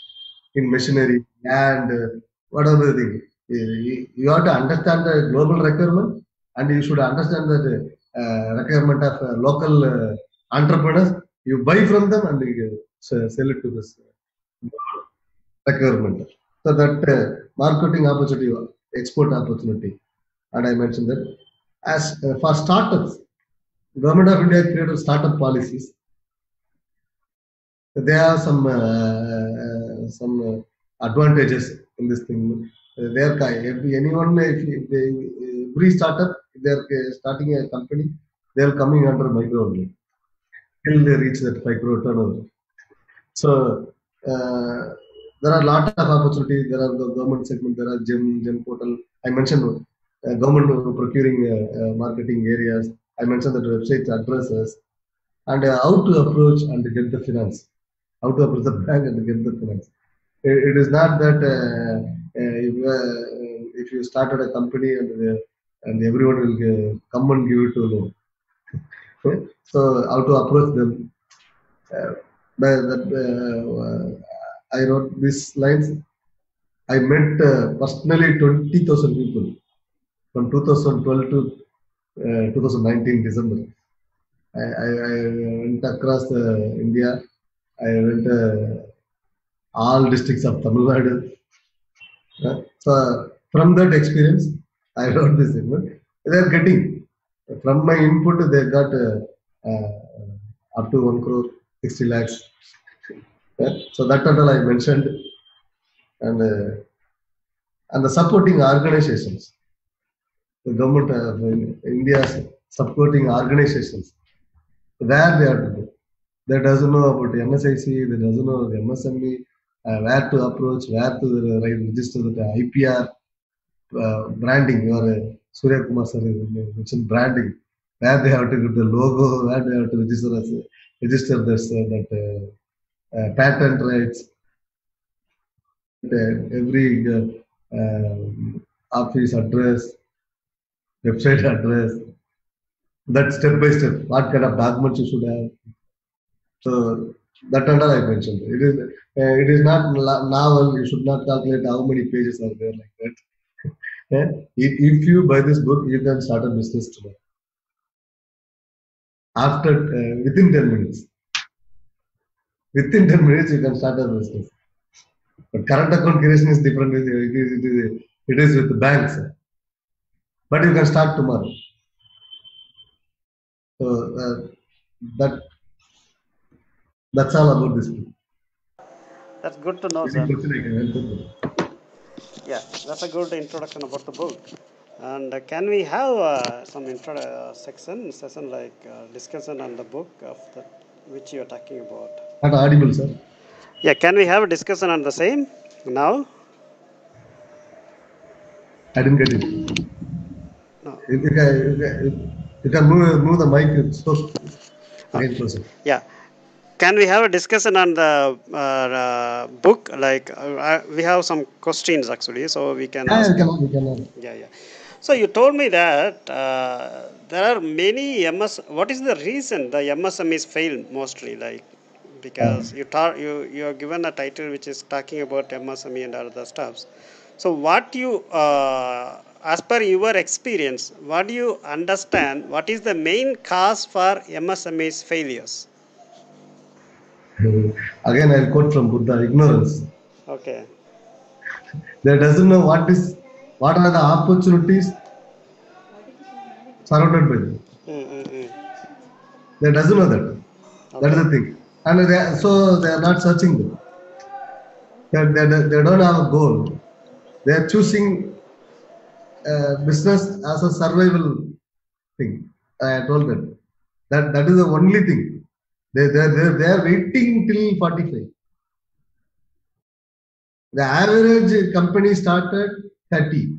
in machinery and whatever the thing. You have to understand the global requirement, and you should understand that requirement of local entrepreneurs. You buy from them and you sell it to this requirement. So that marketing opportunity, export opportunity, and I mentioned that as for startups, Government of India created startup policies. There are some advantages in this thing. Anyone, if every startup, if they are starting a company, they are coming under micro only till they reach that 5 crore turnover. So there are a lot of opportunities. There are the government segment. There are GEM portal. I mentioned government procuring marketing areas. I mentioned that website addresses, and how to approach and get the finance, how to approach the bank and get the finance. It is not that if you started a company and everyone will come and give it to loan. Okay? So how to approach them? Uh, I wrote these lines. I met personally 20,000 people from 2012 to 2019 December. I went across India. I went all districts of Tamil Nadu. So from that experience, I wrote this book. They are getting from my input. They got up to 1 crore 60 lakhs. So that total I mentioned, and the supporting organizations, the government of India's supporting organizations, where they are to go. They doesn't know about MSIC, they doesn't know the MSME, where to approach, where to register the IPR, branding. Your Surya Kumar sir mentioned branding, where they have to get the logo, where they have to register this patent rights, every office address, website address, that step by step, what kind of documents you should have. So that and all I mentioned. It is not novel. You should not calculate how many pages are there like that. If you buy this book, you can start a business today. After within 10 minutes. Within 10 minutes, you can start a business. But current account creation is different. It is with the banks. But you can start tomorrow. So that's all about this book. That's good to know, Any sir. question I can answer. Yeah, that's a good introduction about the book. And can we have some intro session like discussion on the book of the which you are talking about? Not audible, sir. Yeah, can we have a discussion on the same now? I didn't get it. No. You can move the mic so again closer. Yeah. Can we have a discussion on the book? Like we have some questions actually, so we can Yeah, ask. we can. Yeah, yeah. So you told me that there are many MS. What is the reason the MSMEs fail mostly? Like because you are given a title which is talking about MSME and other stuffs. So what you as per your experience, what do you understand? What is the main cause for MSME's failures? Again, I'll quote from Buddha: ignorance. Okay. They doesn't know what are the opportunities surrounded by them. Mm-mm-mm. They doesn't know that. That is Okay. the thing, and so they are not searching them. They don't have a goal. They are choosing business as a survival thing. I told them that is the only thing. They are waiting till 45. The average company started 30.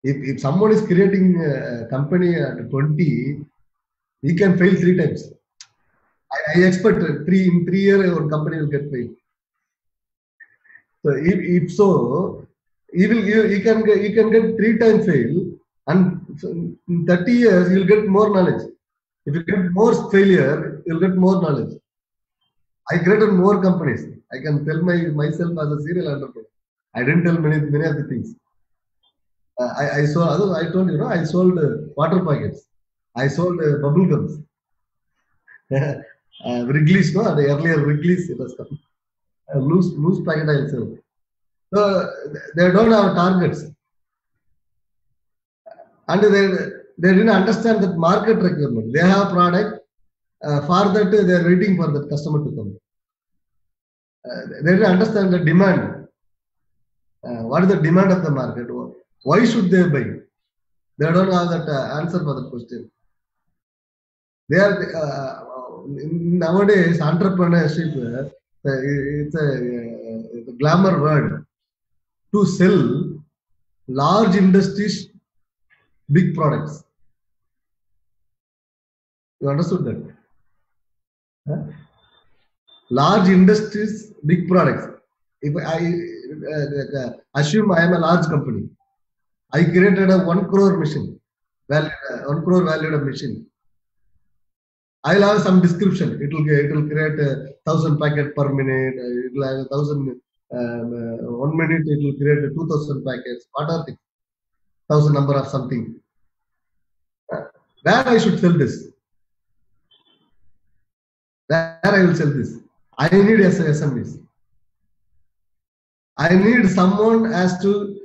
If someone is creating a company at 20, he can fail 3 times. I expect in 3 years our company will get failed. So if so, he can get 3 times fail, and in 30 years you'll get more knowledge. If you get more failure, you'll get more knowledge. I created more companies. I can tell myself as a serial entrepreneur. I didn't tell many of the things. I sold. I told you, no, I sold water packets. I sold bubble gums. Wrigley's, no, the earlier Wrigley's it was come. Loose packet I sell. So they don't have targets, and they didn't understand that market requirement. They have product. For that they are waiting for the customer to come. They didn't understand the demand. What is the demand of the market? Why should they buy? They don't have that answer for the question. They are nowadays entrepreneurship. It's a glamour word to sell large industries, big products. You understood that? Huh? Large industries, big products. If I assume I am a large company, I created a 1 crore machine, 1 crore valued machine. I'll have some description. It will create 1,000 packet per minute. It will have 1,000. 1 minute it will create 2,000 packets. What are the 1,000 number of something? Where I should sell this? Where I will sell this? I need SMEs. I need someone as to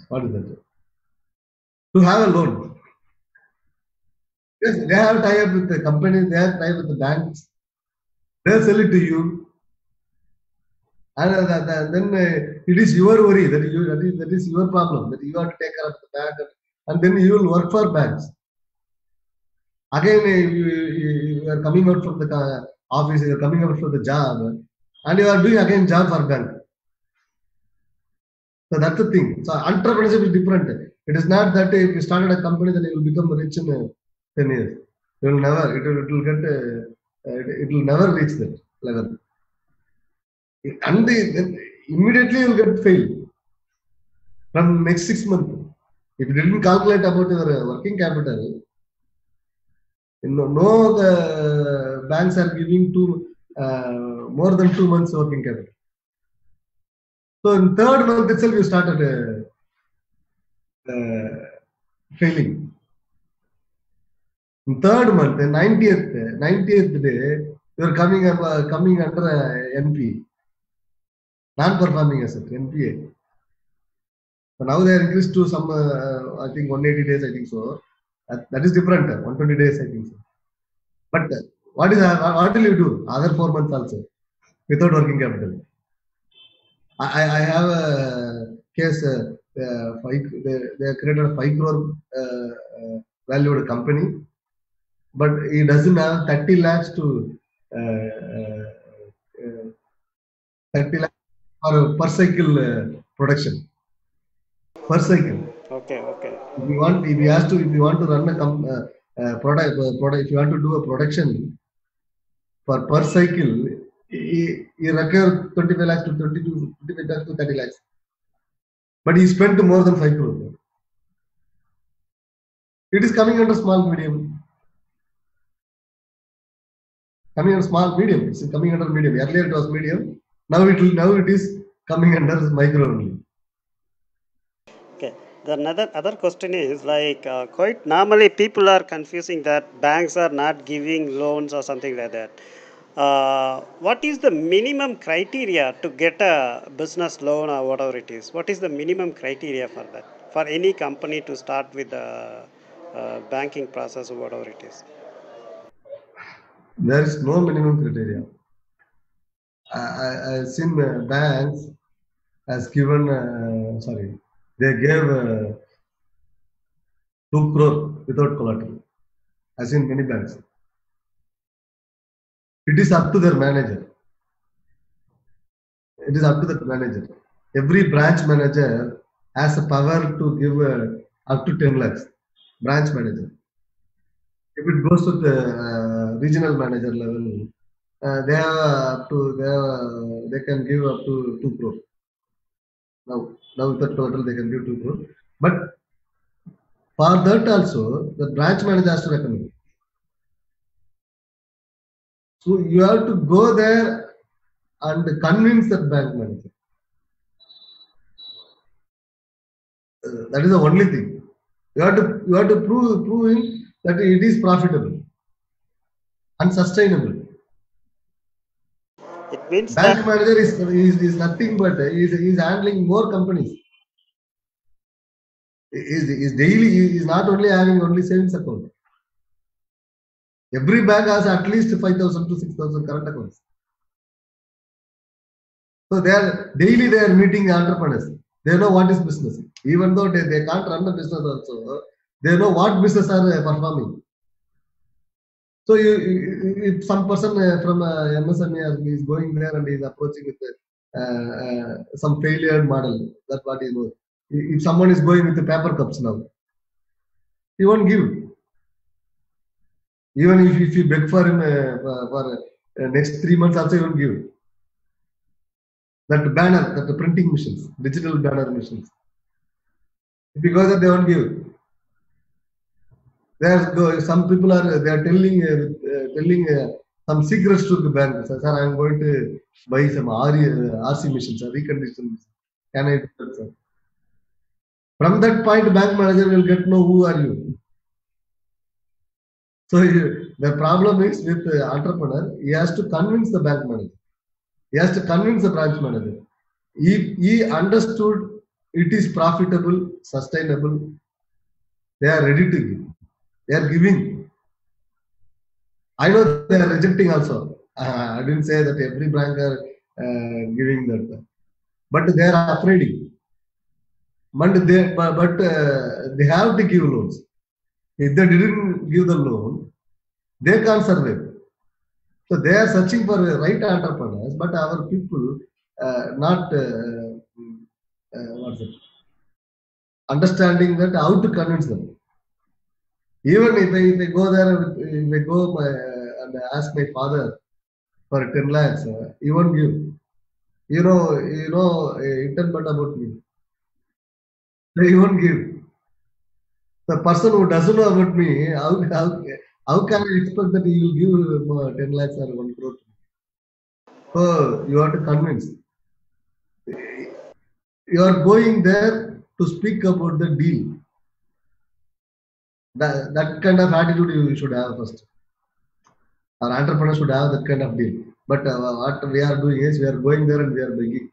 what is that? To have a loan. Yes, they have tie up with the company. They have tie up with the banks. They sell it to you, and then it is your worry that is your problem that you have to take care of the bank, and then you will work for banks. Again, you are coming out from the office, you are coming out from the job, and you are doing again job for bank. So that's the thing. So entrepreneurship is different. It is not that if you started a company, then you will become rich in 10 years. You will never. It will get. It will never reach that level. And immediately you will get failed from next 6 months. If you didn't calculate about your working capital, no, the banks are giving more than 2 months working capital. So in third month itself, you started failing. In third month, the 90th day, you are coming under NP, non-performing asset, NPA. So now they are increased to some, I think 180 days, I think so. That is different, 120 days, I think so. But what will you do? Other 4 months also, without working capital. I have a case, they created a 5 crore valued company, but he doesn't have 30 lakhs to 30 lakhs for per cycle production. Per cycle. Okay. If you want to run a product, if you want to do a production for per cycle, he require 25 lakhs to 25 lakhs to 30 lakhs. But he spent more than 5 crore. It is coming under small medium. Coming under small medium. It's coming under medium. Earlier it was medium. Now it is coming under micro only. Okay. The other question is like quite normally people are confusing that banks are not giving loans or something like that. What is the minimum criteria to get a business loan or whatever it is? What is the minimum criteria for that? For any company to start with the banking process or whatever it is? There is no minimum criteria. I've seen banks has given, sorry, they gave 2 crore without collateral. I've seen many banks. It is up to their manager. It is up to the manager. Every branch manager has a power to give up to 10 lakhs. Branch manager. If it goes to the regional manager level, they have up to they can give up to 2 crore. Now with the total they can give 2 crore. But for that also, the branch manager has to recommend. So you have to go there and convince that bank manager. That is the only thing. You have to prove him that it is profitable and sustainable. It means that Bank manager is nothing but is handling more companies. Is daily is not only having only savings account. Every bank has at least 5,000 to 6,000 current accounts. So they are meeting entrepreneurs. They know what is business. Even though they can't run the business also, they know what business are performing. So if some person from MSME is going there and is approaching with some failure model, that's what he knows. If someone is going with the paper cups now, he won't give. Even if you beg for him for next 3 months also, he won't give. That banner, that the printing machines, digital banner machines. Because that they won't give. Some people are they are telling some secrets to the bank. Sir, I am going to buy some RC machines, reconditioned. Can I do that, sir? From that point, bank manager will get know who are you. So the problem is with the entrepreneur, he has to convince the bank manager. He has to convince the branch manager. If he understood it is profitable, sustainable, they are ready to give. They are giving. I know they are rejecting also. I didn't say that every bank are giving that, but they are afraid. But they have to give loans. If they didn't give the loan, they can't survive. So they are searching for right entrepreneurs, but our people not what's it? Understanding that how to convince them. Even if I go there, if I go and ask my father for 10 lakhs, he won't give. Intern but about me. He won't give. The person who doesn't know about me, how can I expect that he will give 10 lakhs or 1 crore? So you have to convince. You are going there to speak about the deal. That kind of attitude you should have first. Our entrepreneurs should have that kind of deal. But what we are doing is we are going there and we are begging.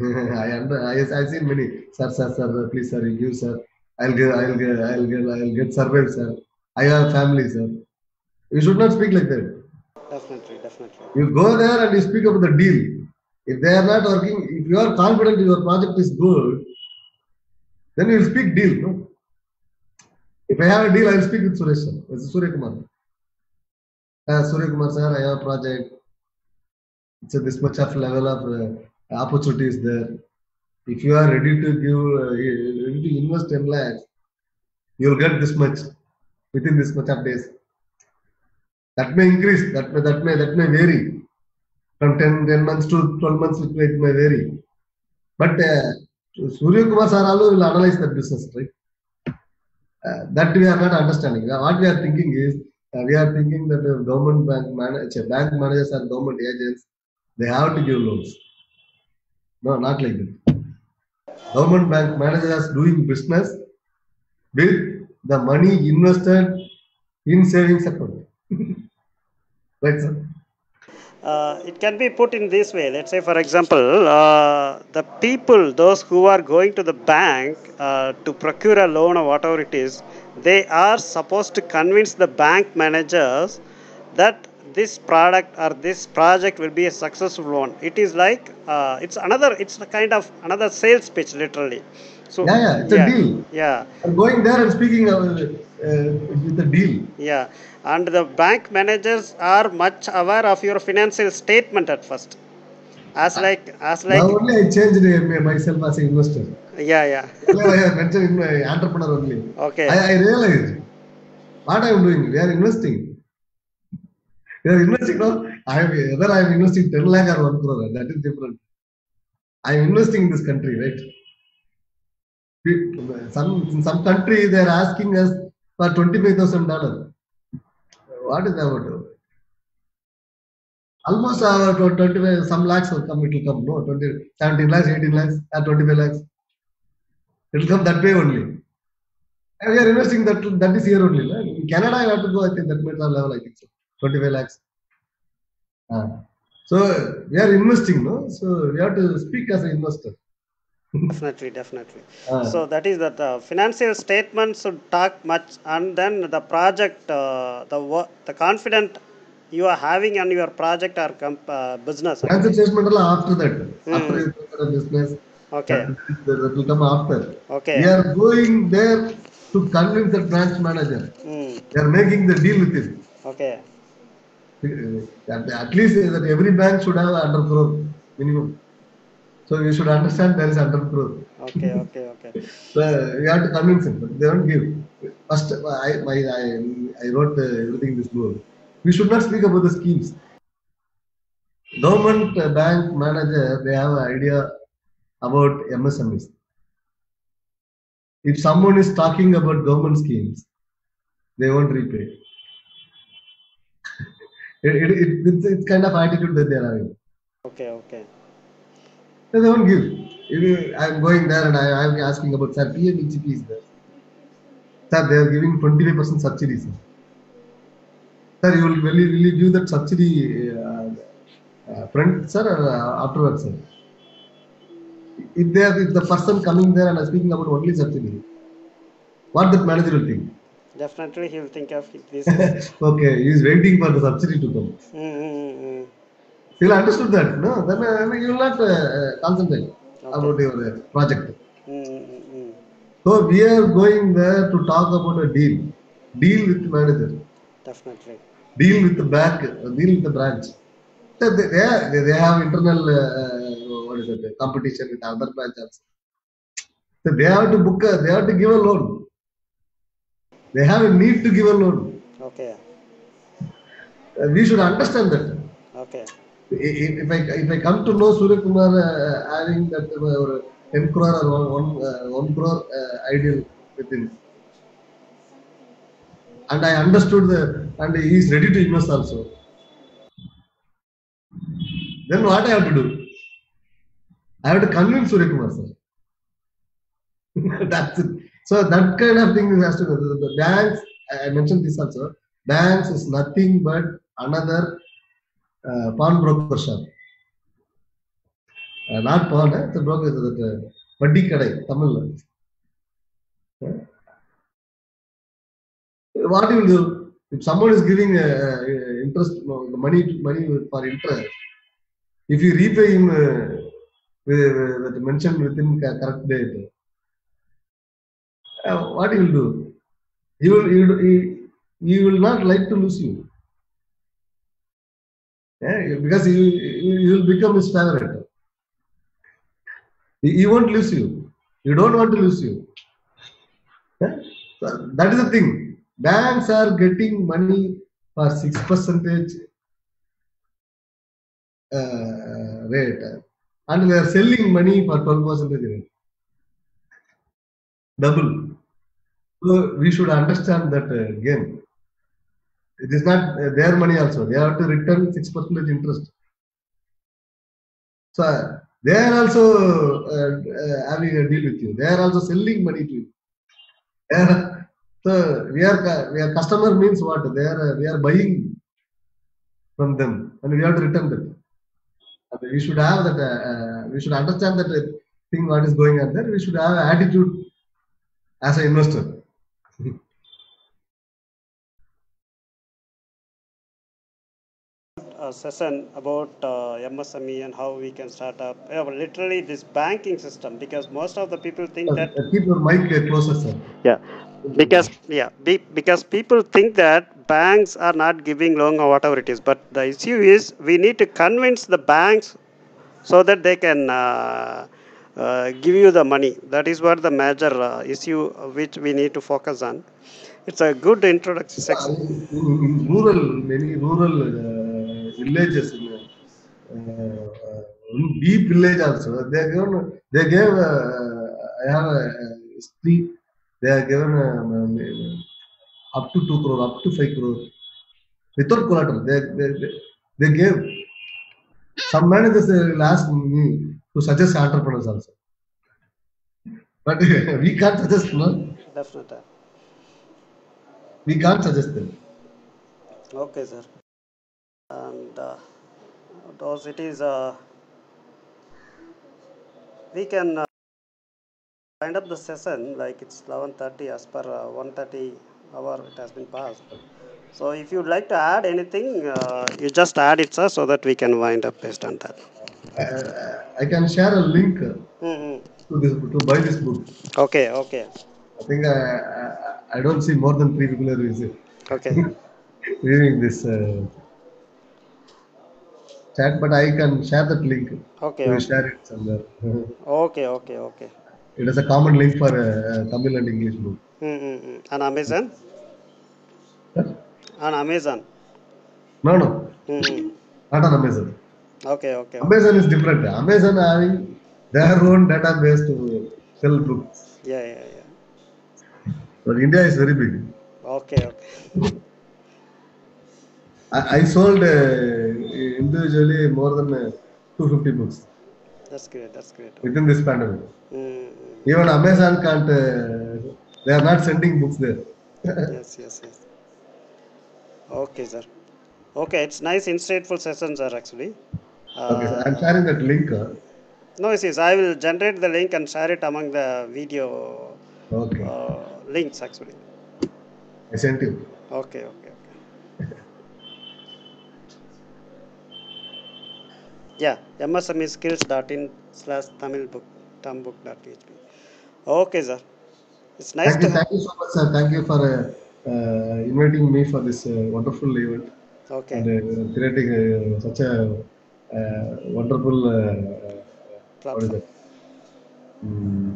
I've seen many. Sir, please, sir, you give, sir. I'll get survive, sir. I have family, sir. You should not speak like that. definitely, definitely. You go there and you speak about the deal. If they are not working, if you are confident your project is good, then you will speak deal. No? If I have a deal, I will speak with Suresh, sir. It's Surya Kumar. Surya Kumar, sir, I have a project. It's this much of level of opportunities there. If you are ready to give, ready to invest 10 lakhs, you will get this much within this much of days. That may increase. That may vary from 10 months to 12 months. It may vary. But Surya Kumar Saralu will analyze that business, right? That we are not understanding. What we are thinking is, we are thinking that bank managers are government agents. They have to give loans. No, not like that. Government bank managers doing business with the money invested in savings account. Right, sir? It can be put in this way. Let's say, for example, the people, those who are going to the bank to procure a loan or whatever it is, they are supposed to convince the bank managers that this product or this project will be a successful one. It is like it's a kind of another sales pitch, literally. So Yeah, yeah, it's a yeah, deal. yeah. I'm going there and speaking with a deal. Yeah, and the bank managers are much aware of your financial statement at first. As Now like, only I changed myself as an investor. yeah, yeah. Earlier I have mentioned in my entrepreneur only. Okay, I realized what I am doing. We are investing. We are investing now. Whether I am investing 10 lakh or 1 crore, that is different. I am investing in this country, right? In some country they are asking us for $25,000. What is that? Almost 25, some lakhs will come, it will come. No, 20, 17 lakhs, 18 lakhs, or 25 lakhs. It will come that way only. And we are investing that is here only. No? In Canada, I have to go, I think that means our level, I think so. 25 lakhs. So we are investing, no? So we have to speak as an investor. definitely, definitely. So that is that the financial statement should talk much, and then the project, the confident you are having on your project or business Financial actually. statement after that, after Hmm. you start a business, Okay, that will come after. We okay. are going there to convince the branch manager. Hmm. We are making the deal with him. Okay, At least that every bank should have under crore minimum. So you should understand there is under crore. okay, okay, okay. So you have to convince him, but they don't give. First, I wrote everything in this book. We should not speak about the schemes. Government bank manager, they have an idea about MSMEs. If someone is talking about government schemes, they won't repay. It's kind of attitude that they are having. Okay, okay. They won't give. I'm going there and I'm asking about, sir, PMEGP is there. Sir, they are giving 25% subsidy, sir. Sir, will you give that subsidy front, sir, or afterwards, sir? If the person coming there and speaking about only subsidy, what that manager will think? Definitely, he will think of it. This is. Okay, he is waiting for the subsidy to come. Mm-hmm. He will understood that, no? Then you will not concentrate Okay. about your project. Mm-hmm. So we are going there to talk about a deal with the manager, Definitely. deal with the bank, deal with the branch. So they have internal what is it, competition with other branches. So they have to they have to give a loan. They have a need to give a loan. Okay. We should understand that. Okay. If I come to know Surya Kumar having that 10 crore or 1 crore ideal within, and I understood and he is ready to invest also. Then what I have to do? I have to convince Surya Kumar, sir. That's it. So that kind of thing has to go. The banks, I mentioned this also. Banks is nothing but another pawnbroker shop. Not pawn, it's a broker. That Vaddi Kadai, Tamil. What you will do? If someone is giving interest, money for interest, if you repay him that mentioned within correct date, what he will do? He will not like to lose you. Because you will become his favorite. He won't lose you. You don't want to lose you. So that is the thing. Banks are getting money for 6% rate, and they are selling money for 12% rate. Double. So we should understand that game. It is not their money also. They have to return 6% interest. So they are also having a deal with you. They are also selling money to you. They are- so we are customer means what? We are buying from them and we have to return them. And we should have that. We should understand that thing what is going on there. We should have attitude as an investor. A session about MSME and how we can start up. Literally, this banking system, because most of the people think that. Keep your mic closer, sir. Yeah, because people think that banks are not giving loan or whatever it is. But the issue is we need to convince the banks so that they can give you the money. That is what the major issue which we need to focus on. It's a good introduction section. In rural, many rural villages, in deep village also, they gave, I have a history, they are given up to 2 crore, up to 5 crore, without collateral. They gave. Some managers will ask me to suggest entrepreneurs also. But we can't suggest, no? Definitely. We can't suggest them. Okay, sir. And those it is, we can wind up the session like it's 11:30 as per 1:30 hour it has been passed. So if you'd like to add anything, you just add it, sir, so that we can wind up based on that. I can share a link Mm-hmm. to buy this book. Okay, okay, I think I don't see more than 3 people are okay, reading this chat, but I can share that link. okay, We will okay, share it somewhere. okay, okay, okay. It is a common link for Tamil and English book. Mm-hmm. On Amazon? Huh? On Amazon. No, no, Mm-hmm. not on Amazon. Okay, okay, okay. Amazon is different. Amazon having their own database to sell books. Yeah, yeah, yeah. But India is very big. Okay, okay. I sold individually more than 250 books That's great. That's great. within this pandemic. Mm-hmm. Even Amazon can't, they are not sending books there. Yes, yes, yes. Okay, sir. Okay, it's nice, insightful session, sir, actually. Okay, so I'm sharing that link. No, yes, I will generate the link and share it among the video Okay, links, actually. I sent you. Okay, okay, okay. Yeah, msmeskills.in/Tamil book, tambook.php. Okay, sir. It's nice to. Thank you so much, sir. Thank you for inviting me for this wonderful event and Okay, creating such a wonderful, what is platform. that, mm,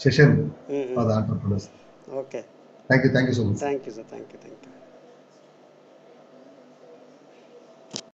session for Mm-hmm. the entrepreneurs. Okay. Thank you so much. Thank you, sir. Thank you. Thank you.